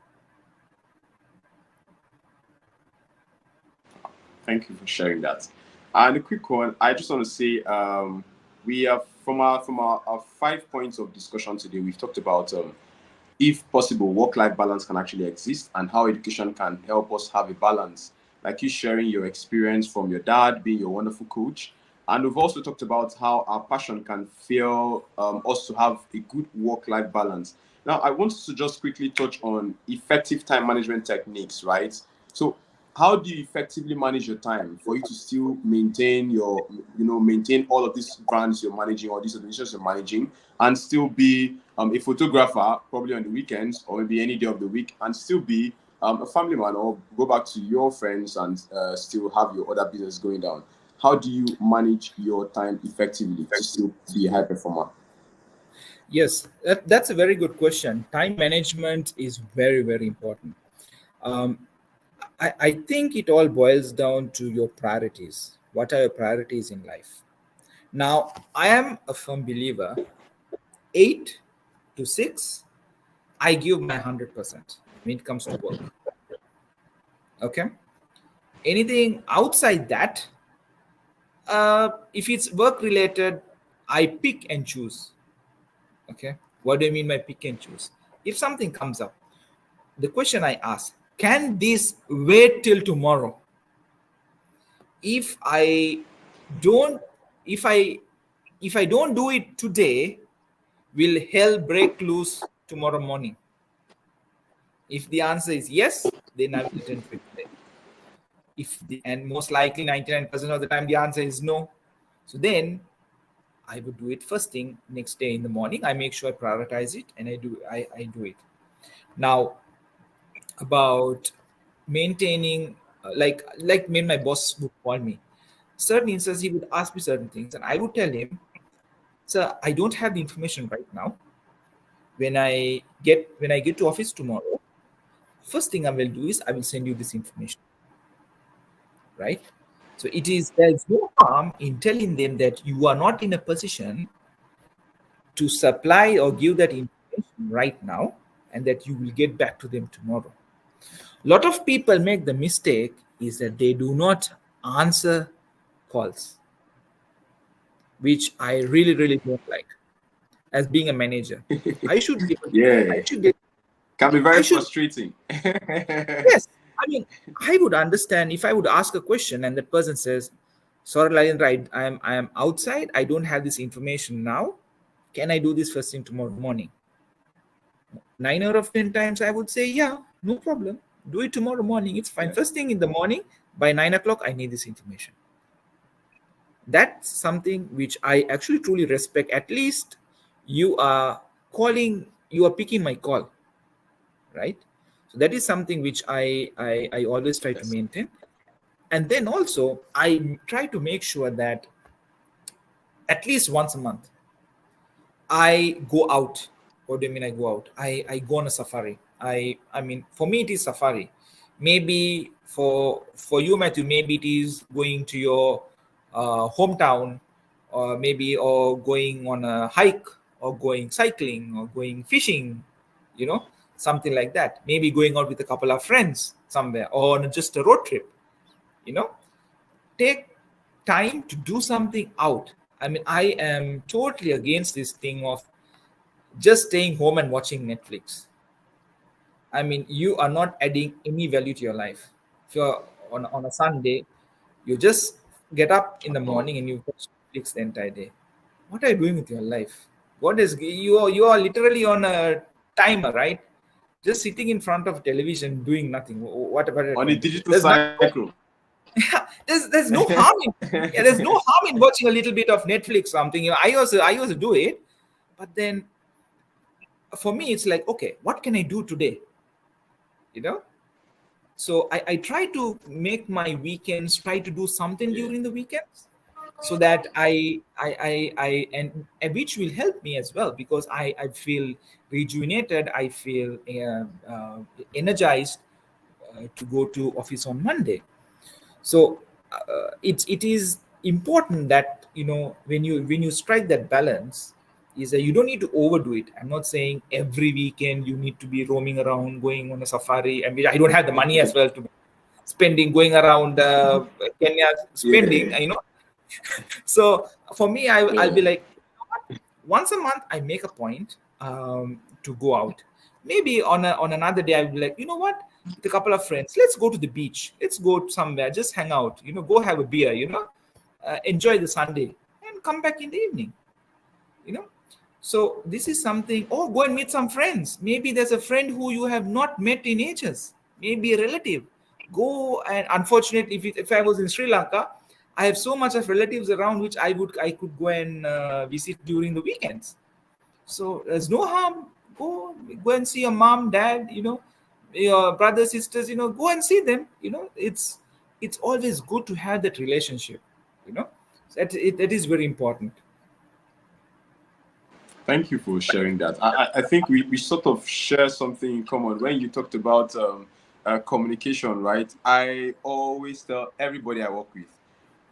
Thank you for sharing that. And a quick one, I just want to say, we have from our 5 points of discussion today, we've talked about if possible, work-life balance can actually exist and how education can help us have a balance. Like you sharing your experience from your dad being your wonderful coach. And we've also talked about how our passion can feel us to have a good work-life balance. Now, I want to just quickly touch on effective time management techniques, right? So, how do you effectively manage your time for you to still maintain maintain all of these brands you're managing or these organizations you're managing and still be a photographer probably on the weekends or maybe any day of the week and still be a family man or go back to your friends and still have your other business going down? How do you manage your time effectively to still be a high performer? Yes, that's a very good question. Time management is very, very important. Um, I think it all boils down to your priorities. What are your priorities in life? Now, I am a firm believer 8 to 6, I give my 100% when it comes to work. Okay. Anything outside that, if it's work related, I pick and choose. Okay. What do you mean by pick and choose? If something comes up, the question I ask, can this wait till tomorrow? If I don't, if I if I don't do it today, will hell break loose tomorrow morning? If the answer is yes, then I will attend to it today. And most likely 99% of the time the answer is no, so then I would do it first thing next day in the morning. I make sure I prioritize it and I do it. Now, about maintaining like when my boss would call me, certain instances he would ask me certain things and I would tell him, sir, I don't have the information right now. When I get to office tomorrow, first thing I will do is I will send you this information, right? So there's no harm in telling them that you are not in a position to supply or give that information right now, and that you will get back to them tomorrow. A lot of people make the mistake is that they do not answer calls, which I really, really don't like. As being a manager, I should be able to, I Yeah, should get, can be I very should, frustrating. yes. I mean, I would understand if I would ask a question and that person says, sorry, Lalindra, I am outside. I don't have this information now. Can I do this first thing tomorrow morning? 9 out of 10 times, I would say, yeah, no problem. Do it tomorrow morning. It's fine. Yeah, First thing in the morning, by 9 o'clock, I need this information. That's something which I actually truly respect. At least you are picking my call, right? So that is something which I always try to yes, maintain. And then also, I try to make sure that at least once a month, I go out. What do you mean I go out? I go on a safari. I mean for me it is safari. Maybe for you, Matthew, maybe it is going to your hometown, or maybe or going on a hike, or going cycling, or going fishing, you know, something like that. Maybe going out with a couple of friends somewhere, or on just a road trip, you know. Take time to do something out. I mean, I am totally against this thing of just staying home and watching Netflix. I mean, you are not adding any value to your life. If you're on a Sunday, you just get up in the at all. morning and you watch Netflix the entire day. What are you doing with your life? What is you are literally on a timer, right? Just sitting in front of television doing nothing. What are you On a trying to do? digital cycle. There's no harm in, yeah, there's no harm in watching a little bit of Netflix something. I also do it, but then for me it's like, okay, what can I do today, you know? So I try to make my weekends, try to do something Yeah, during the weekends. so that and which will help me as well, because I feel rejuvenated, I feel energized to go to office on Monday. So it is important that, when you strike that balance, is that you don't need to overdo it. I'm not saying every weekend you need to be roaming around, going on a safari. I mean, I don't have the money as well to be spending, going around Kenya, spending, Yeah, so for me, I'll be yeah. like, once a month I make a point to go out. Maybe on another day I'll be like, you know what, with a couple of friends, let's go to the beach, let's go somewhere, just hang out, go have a beer, enjoy the Sunday, and come back in the evening. you know so this is something. Or go and meet some friends. Maybe there's a friend who you have not met in ages, maybe a relative. Go. And unfortunately, if I was in Sri Lanka, I have so much of relatives around which I could go and visit during the weekends. So there's no harm. Go and see your mom, dad, your brothers, sisters, go and see them. It's always good to have that relationship. you know that is very important. Thank you for sharing that. I think we sort of share something in common when you talked about communication, right? I always tell everybody I work with,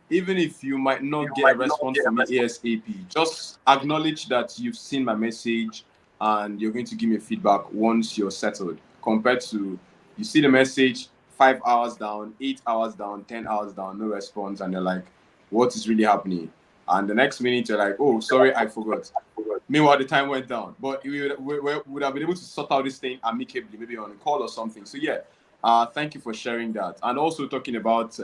even if you might not get a response from me ASAP, just acknowledge that you've seen my message and you're going to give me feedback once you're settled. Compared to you see the message 5 hours down, 8 hours down, 10 hours down, no response, and you're like, what is really happening? And the next minute you're like, oh, sorry, I forgot. Meanwhile, the time went down, but we would have been able to sort out this thing amicably, maybe on a call or something. So yeah, thank you for sharing that, and also talking about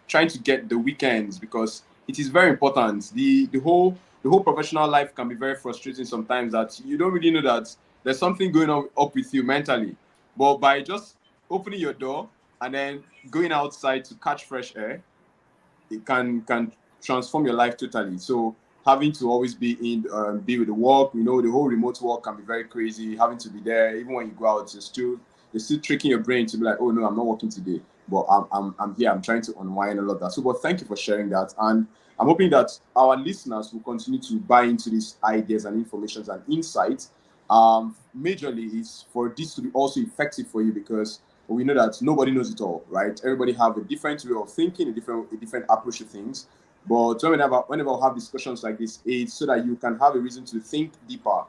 trying to get the weekends, because it is very important. The whole professional life can be very frustrating sometimes, that you don't really know that there's something going on up with you mentally, but by just opening your door and then going outside to catch fresh air, it can transform your life totally. So having to always be with the work, the whole remote work can be very crazy. Having to be there, even when you go out, you're still tricking your brain to be like, oh no, I'm not working today, but I'm here. I'm trying to unwind all of that. So, but thank you for sharing that, and I'm hoping that our listeners will continue to buy into these ideas and informations and insights. Majorly is for this to be also effective for you, because we know that nobody knows it all, right? Everybody have a different way of thinking, a different approach to things. But whenever we have discussions like this, it's so that you can have a reason to think deeper.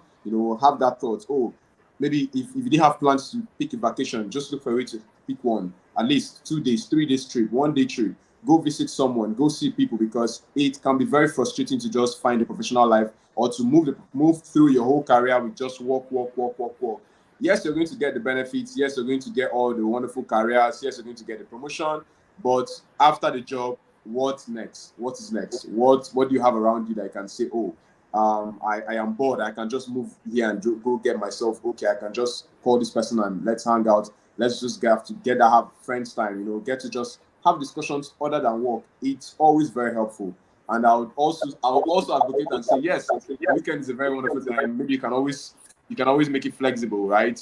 Have that thought. Oh, maybe if you didn't have plans to pick a vacation, just look for a way to pick one. At least 2 days, 3 days trip, 1 day trip. Go visit someone, go see people, because it can be very frustrating to just find a professional life, or to move through your whole career with just work, work, work, work, work. Yes, you're going to get the benefits. Yes, you're going to get all the wonderful careers. Yes, you're going to get the promotion. But after the job, what next? What is next? What do you have around you that I can say, oh, I am bored. I can just move here and go get myself. Okay, I can just call this person and let's hang out. Let's just get together, have friends time. Get to just have discussions other than work. It's always very helpful. And I would also advocate and say yes, the weekend is a very wonderful time. Maybe you can always make it flexible, right?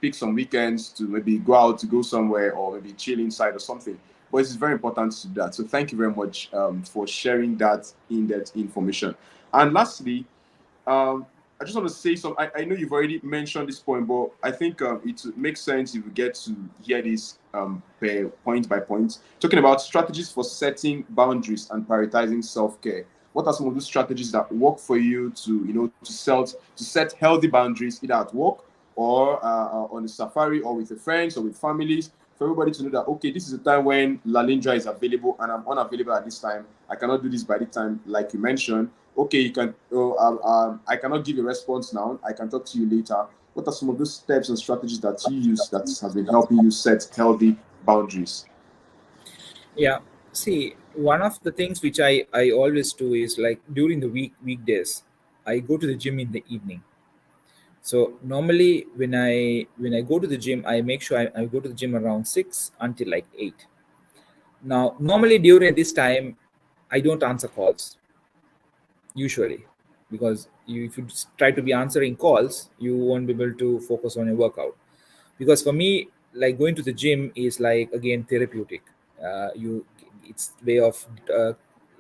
Pick some weekends to maybe go out to go somewhere, or maybe chill inside or something. But it's very important to do that. So thank you very much for sharing that in-depth information. And lastly, I just want to say something. I know you've already mentioned this point, but I think it makes sense if we get to hear this per point by point. Talking about strategies for setting boundaries and prioritizing self-care. What are some of those strategies that work for you to set healthy boundaries, either at work, or on the safari, or with your friends, or with families, for everybody to know that, okay, this is a time when Lalindra is available and I'm unavailable at this time. I cannot do this by the time, like you mentioned. Okay, you can. I cannot give you a response now. I can talk to you later. What are some of those steps and strategies that you use that has been helping you set healthy boundaries? Yeah. See, one of the things which I always do is, like, during the weekdays, I go to the gym in the evening. So normally when I go to the gym, I make sure I go to the gym around 6 until like 8. Now normally during this time, I don't answer calls usually, because if you try to be answering calls, you won't be able to focus on your workout. Because for me, like, going to the gym is like, again, therapeutic. You It's way of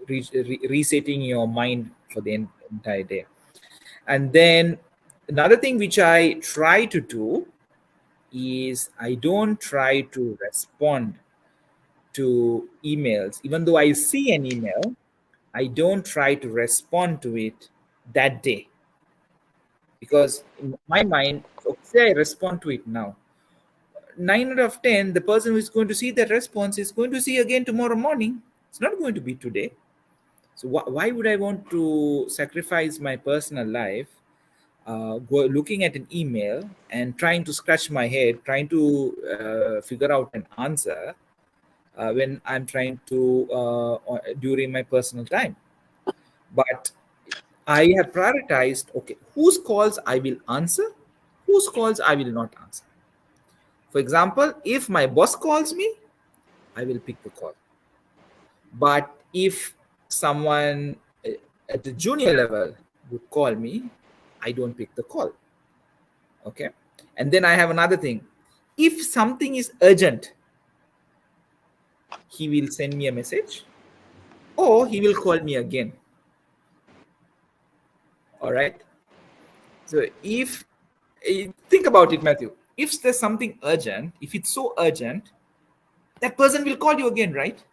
resetting your mind for the entire day. And then another thing which I try to do is I don't try to respond to emails. Even though I see an email, I don't try to respond to it that day, because in my mind, say I respond to it now, 9 out of 10, the person who is going to see that response is going to see again tomorrow morning. It's not going to be today. So why would I want to sacrifice my personal life, looking at an email and trying to scratch my head, trying to figure out an answer when I'm trying to during my personal time? But I have prioritized, okay, whose calls I will answer, whose calls I will not answer. For example, if my boss calls me, I will pick the call. But if someone at the junior level would call me, I don't pick the call. Okay. And then I have another thing. If something is urgent, he will send me a message or he will call me again. All right. So if think about it, Matthew, if there's something urgent, if it's so urgent, that person will call you again, right?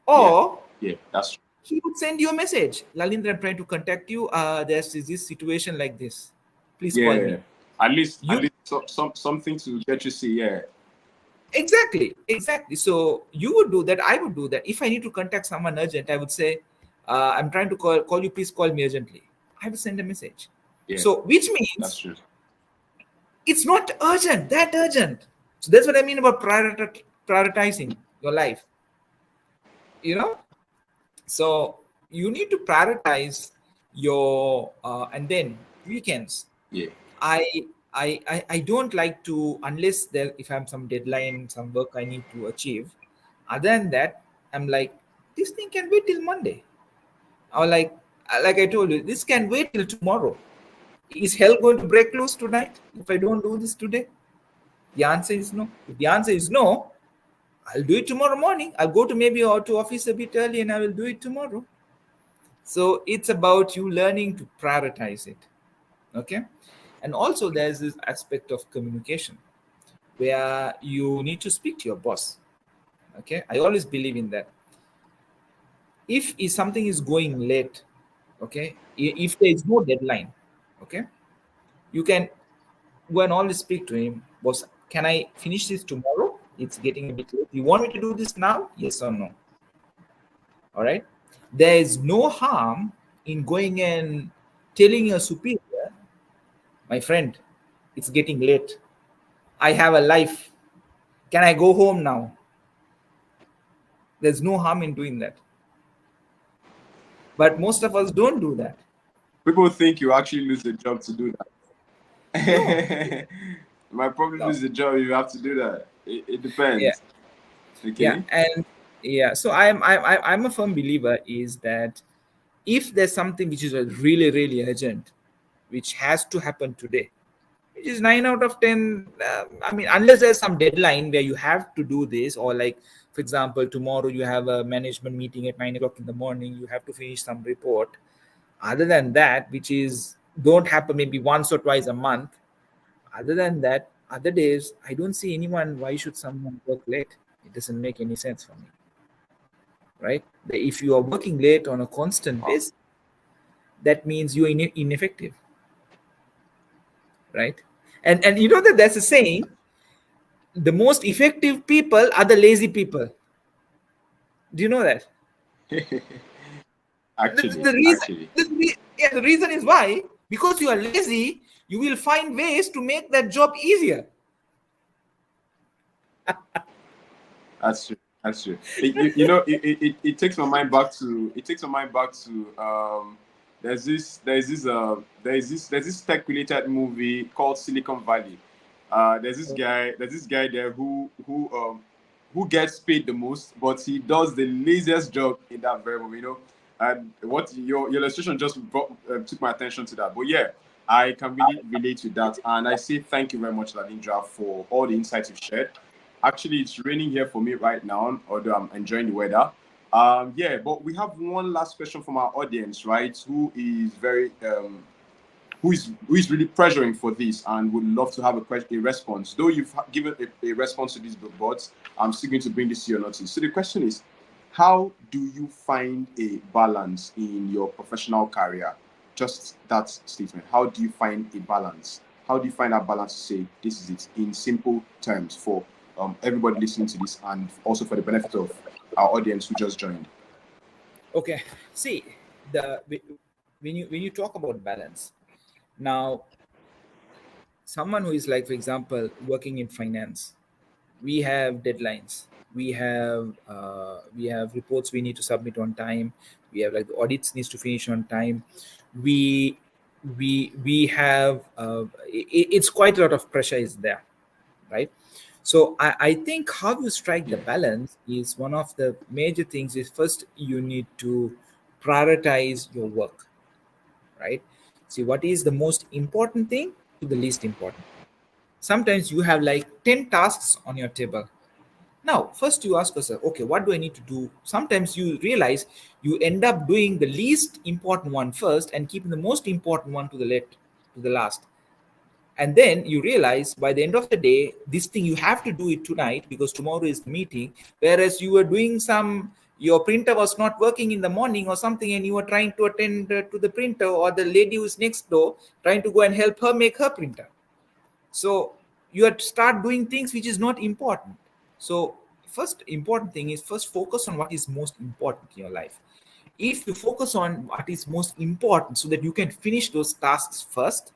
Yeah, Or yeah, that's true. he would send you a message. Lalindra, I'm trying to contact you. There's this situation like this. Please call Yeah, me. at You least something to get you see. Yeah, exactly. So you would do that. I would do that. If I need to contact someone urgent, I would say, I'm trying to call you. Please call me urgently. I would send a message. yeah, So which that's means true. it's not urgent, that urgent. So that's what I mean about prioritizing your life. You know, so you need to prioritize your and then weekends. Yeah, I I don't like to, unless there, if I'm some deadline, some work I need to achieve. Other than that, I'm like, this thing can wait till Monday. Or like I told you, this can wait till tomorrow. Is hell going to break loose tonight if I don't do this today? The answer is no. If the answer is no, I'll do it tomorrow morning. I'll go to maybe or to office a bit early and I will do it tomorrow. So it's about you learning to prioritize it. Okay. And also there's this aspect of communication where you need to speak to your boss. Okay. I always believe in that. If something is going late, okay, if there is no deadline, okay, you can go and always speak to him. Boss, can I finish this tomorrow? It's getting a bit late. You want me to do this now? Yes or no? All right. There is no harm in going and telling your superior, my friend, it's getting late. I have a life. Can I go home now? There's no harm in doing that. But most of us don't do that. people think you actually lose the job to do No, that. You might probably no. lose the job if you have to do that. It Yeah, depends. yeah, Okay. and yeah. So I'm a firm believer is that if there's something which is really really urgent, which has to happen today, which is 9 out of 10. I mean, unless there's some deadline where you have to do this, or like, for example, tomorrow you have a management meeting at 9 o'clock in the morning, you have to finish some report. Other than that, which is don't happen maybe once or twice a month. Other than that, other days, I don't see anyone. Why should someone work late? It doesn't make any sense for me, right? If you are working late on a constant Wow. basis, that means you're ineffective, right? And you know that there's a saying: the most effective people are the lazy people. Do you know that? The reason, Actually, yeah, the reason is why, because you are lazy, you will find ways to make that job easier. that's true. That's true. You know, it takes my mind back to. It takes my mind back to. There's this tech related movie called Silicon Valley. There's this guy there who gets paid the most, but he does the laziest job in that very moment. You know, and what your illustration just took my attention to that. But yeah, I can really relate to that, and I say thank you very much, Lalindra, for all the insights you've shared. Actually, it's raining here for me right now, although I'm enjoying the weather. Yeah, but we have one last question from our audience, right? Who is really pressuring for this and would love to have a response. Though you've given a response to this, but I'm still going to bring this to your notice. So the question is, how do you find a balance in your professional career? Just that statement. How do you find a balance? How do you find that balance to say this is it in simple terms for everybody listening to this and also for the benefit of our audience who just joined? Okay, see, the when you talk about balance, now someone who is like, for example, working in finance, we have deadlines, we have reports we need to submit on time, we have like the audits needs to finish on time, we we have it's quite a lot of pressure is there, right? So I think how you strike the Yeah. balance is one of the major things is first you need to prioritize your work, right? See what is the most important thing to the least important thing. Sometimes you have like 10 tasks on your table. Now, first you ask yourself, okay, what do I need to do? Sometimes you realize you end up doing the least important one first and keeping the most important one to the last. And then you realize by the end of the day, this thing you have to do it tonight because tomorrow is the meeting. Whereas you were doing your printer was not working in the morning or something, and you were trying to attend to the printer, or the lady who's next door trying to go and help her make her printer. So you have to start doing things which is not important. So first important thing is first focus on what is most important in your life. If you focus on what is most important so that you can finish those tasks first,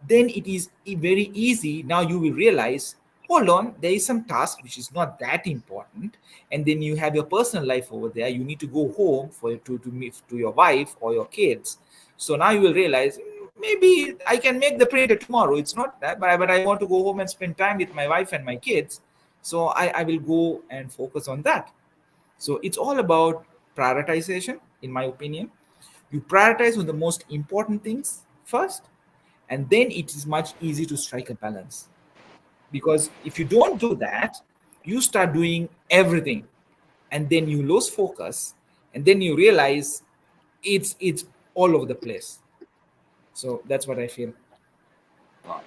then it is very easy. Now you will realize, hold on, there is some task which is not that important, and then you have your personal life over there. You need to go home for to meet to your wife or your kids. So now you will realize, maybe I can make the printer tomorrow. It's not that, but I want to go home and spend time with my wife and my kids. So I will go and focus on that. So it's all about prioritization, in my opinion. You prioritize on the most important things first, and then it is much easier to strike a balance. Because if you don't do that, you start doing everything, and then you lose focus, and then you realize it's all over the place. So that's what I feel. Wow.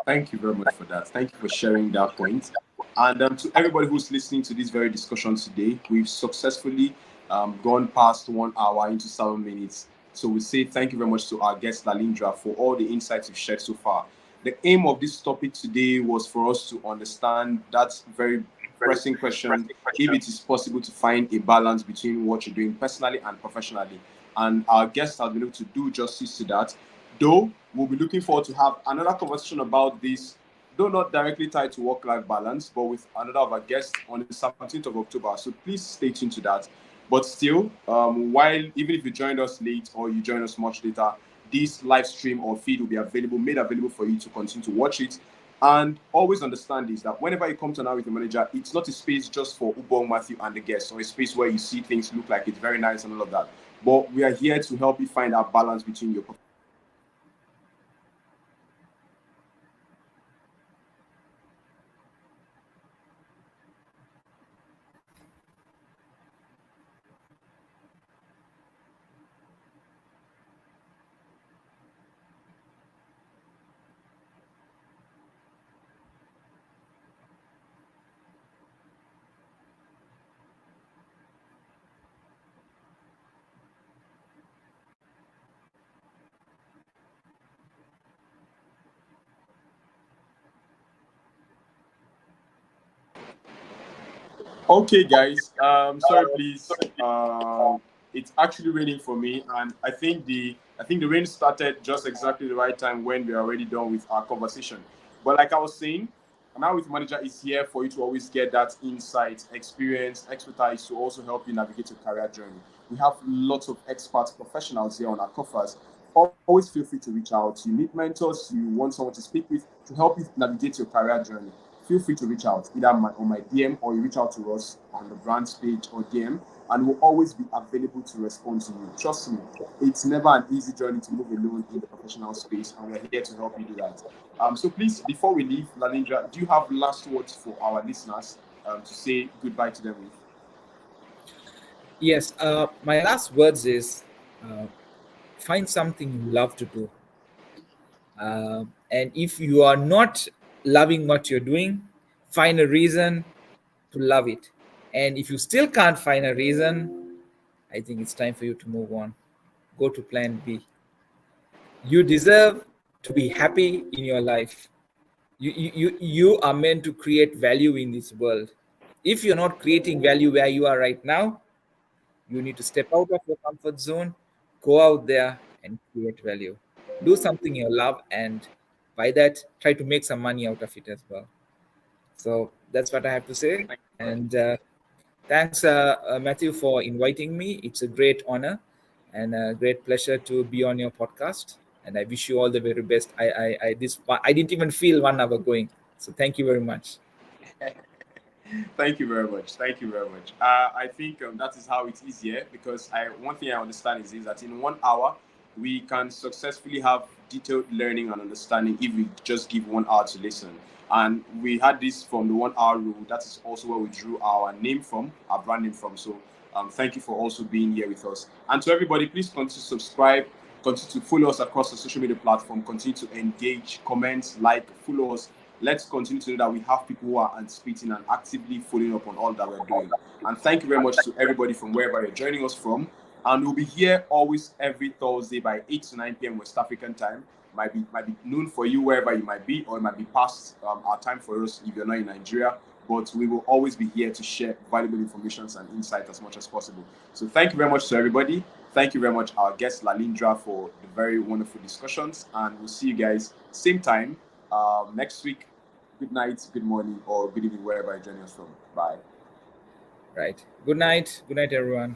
Thank you very much for that. Thank you for sharing that point. And to everybody who's listening to this very discussion today, we've successfully gone past 1 hour into 7 minutes. So we say thank you very much to our guest Lalindra for all the insights you've shared so far. The aim of this topic today was for us to understand that very pressing question if it is possible to find a balance between what you're doing personally and professionally. And our guest has been able to do justice to that. Though we'll be looking forward to have another conversation about this, though not directly tied to work-life balance, but with another of our guests on the 17th of October. So please stay tuned to that. But still, while even if you joined us late or you join us much later, this live stream or feed will be made available for you to continue to watch it. And always understand this that whenever you come to now with your manager, it's not a space just for Ubong, Matthew, and the guests, or a space where you see things look like it's very nice and all of that. But we are here to help you find that balance between your Okay, guys. Sorry, please. It's actually raining for me, and I think the rain started just exactly the right time when we're already done with our conversation. But like I was saying, now with manager is here for you to always get that insight, experience, expertise to also help you navigate your career journey. We have lots of experts, professionals here on our coffers. Always feel free to reach out. You need mentors, you want someone to speak with to help you navigate your career journey. Feel free to reach out either on my DM or you reach out to us on the brand's page or DM, and we'll always be available to respond to you. Trust me, it's never an easy journey to move alone in the professional space, and we're here to help you do that. So please, before we leave, Lalindra, do you have last words for our listeners to say goodbye to them with? Yes, my last words is uh, find something you love to do. And if you are not loving what you're doing, find a reason to love it. And if you still can't find a reason, I think it's time for you to move on. Go to plan B. You deserve to be happy in your life. You are meant to create value in this world. If you're not creating value where you are right now, you need to step out of your comfort zone, go out there and create value. Do something you love, and by that, try to make some money out of it as well. So that's what I have to say. Thank you very And thanks, Matthew, for inviting me. It's a great honor and a great pleasure to be on your podcast. And I wish you all the very best. I didn't even feel 1 hour going. So thank you very much. much. Thank you very much. Thank you very much. I think that is how it is here because one thing I understand is that in 1 hour we can successfully have detailed learning and understanding if we just give 1 hour to listen. And we had this from the 1 hour rule. That is also where we drew our name from, our brand name from. So thank you for also being here with us. And to everybody, please continue to subscribe, continue to follow us across the social media platform, continue to engage, comment, like, follow us. Let's continue to know that we have people who are anticipating and actively following up on all that we're doing. And thank you very much to everybody from wherever you're joining us from. And we'll be here always every Thursday by 8 to 9 p.m. West African time. Might be noon for you wherever you might be, or it might be past our time for us if you're not in Nigeria. But we will always be here to share valuable information and insight as much as possible. So thank you very much to everybody. Thank you very much, our guest Lalindra, for the very wonderful discussions. And we'll see you guys same time next week. Good night, good morning, or good evening, wherever you're joining us from. Bye. Right. Good night. Good night, everyone.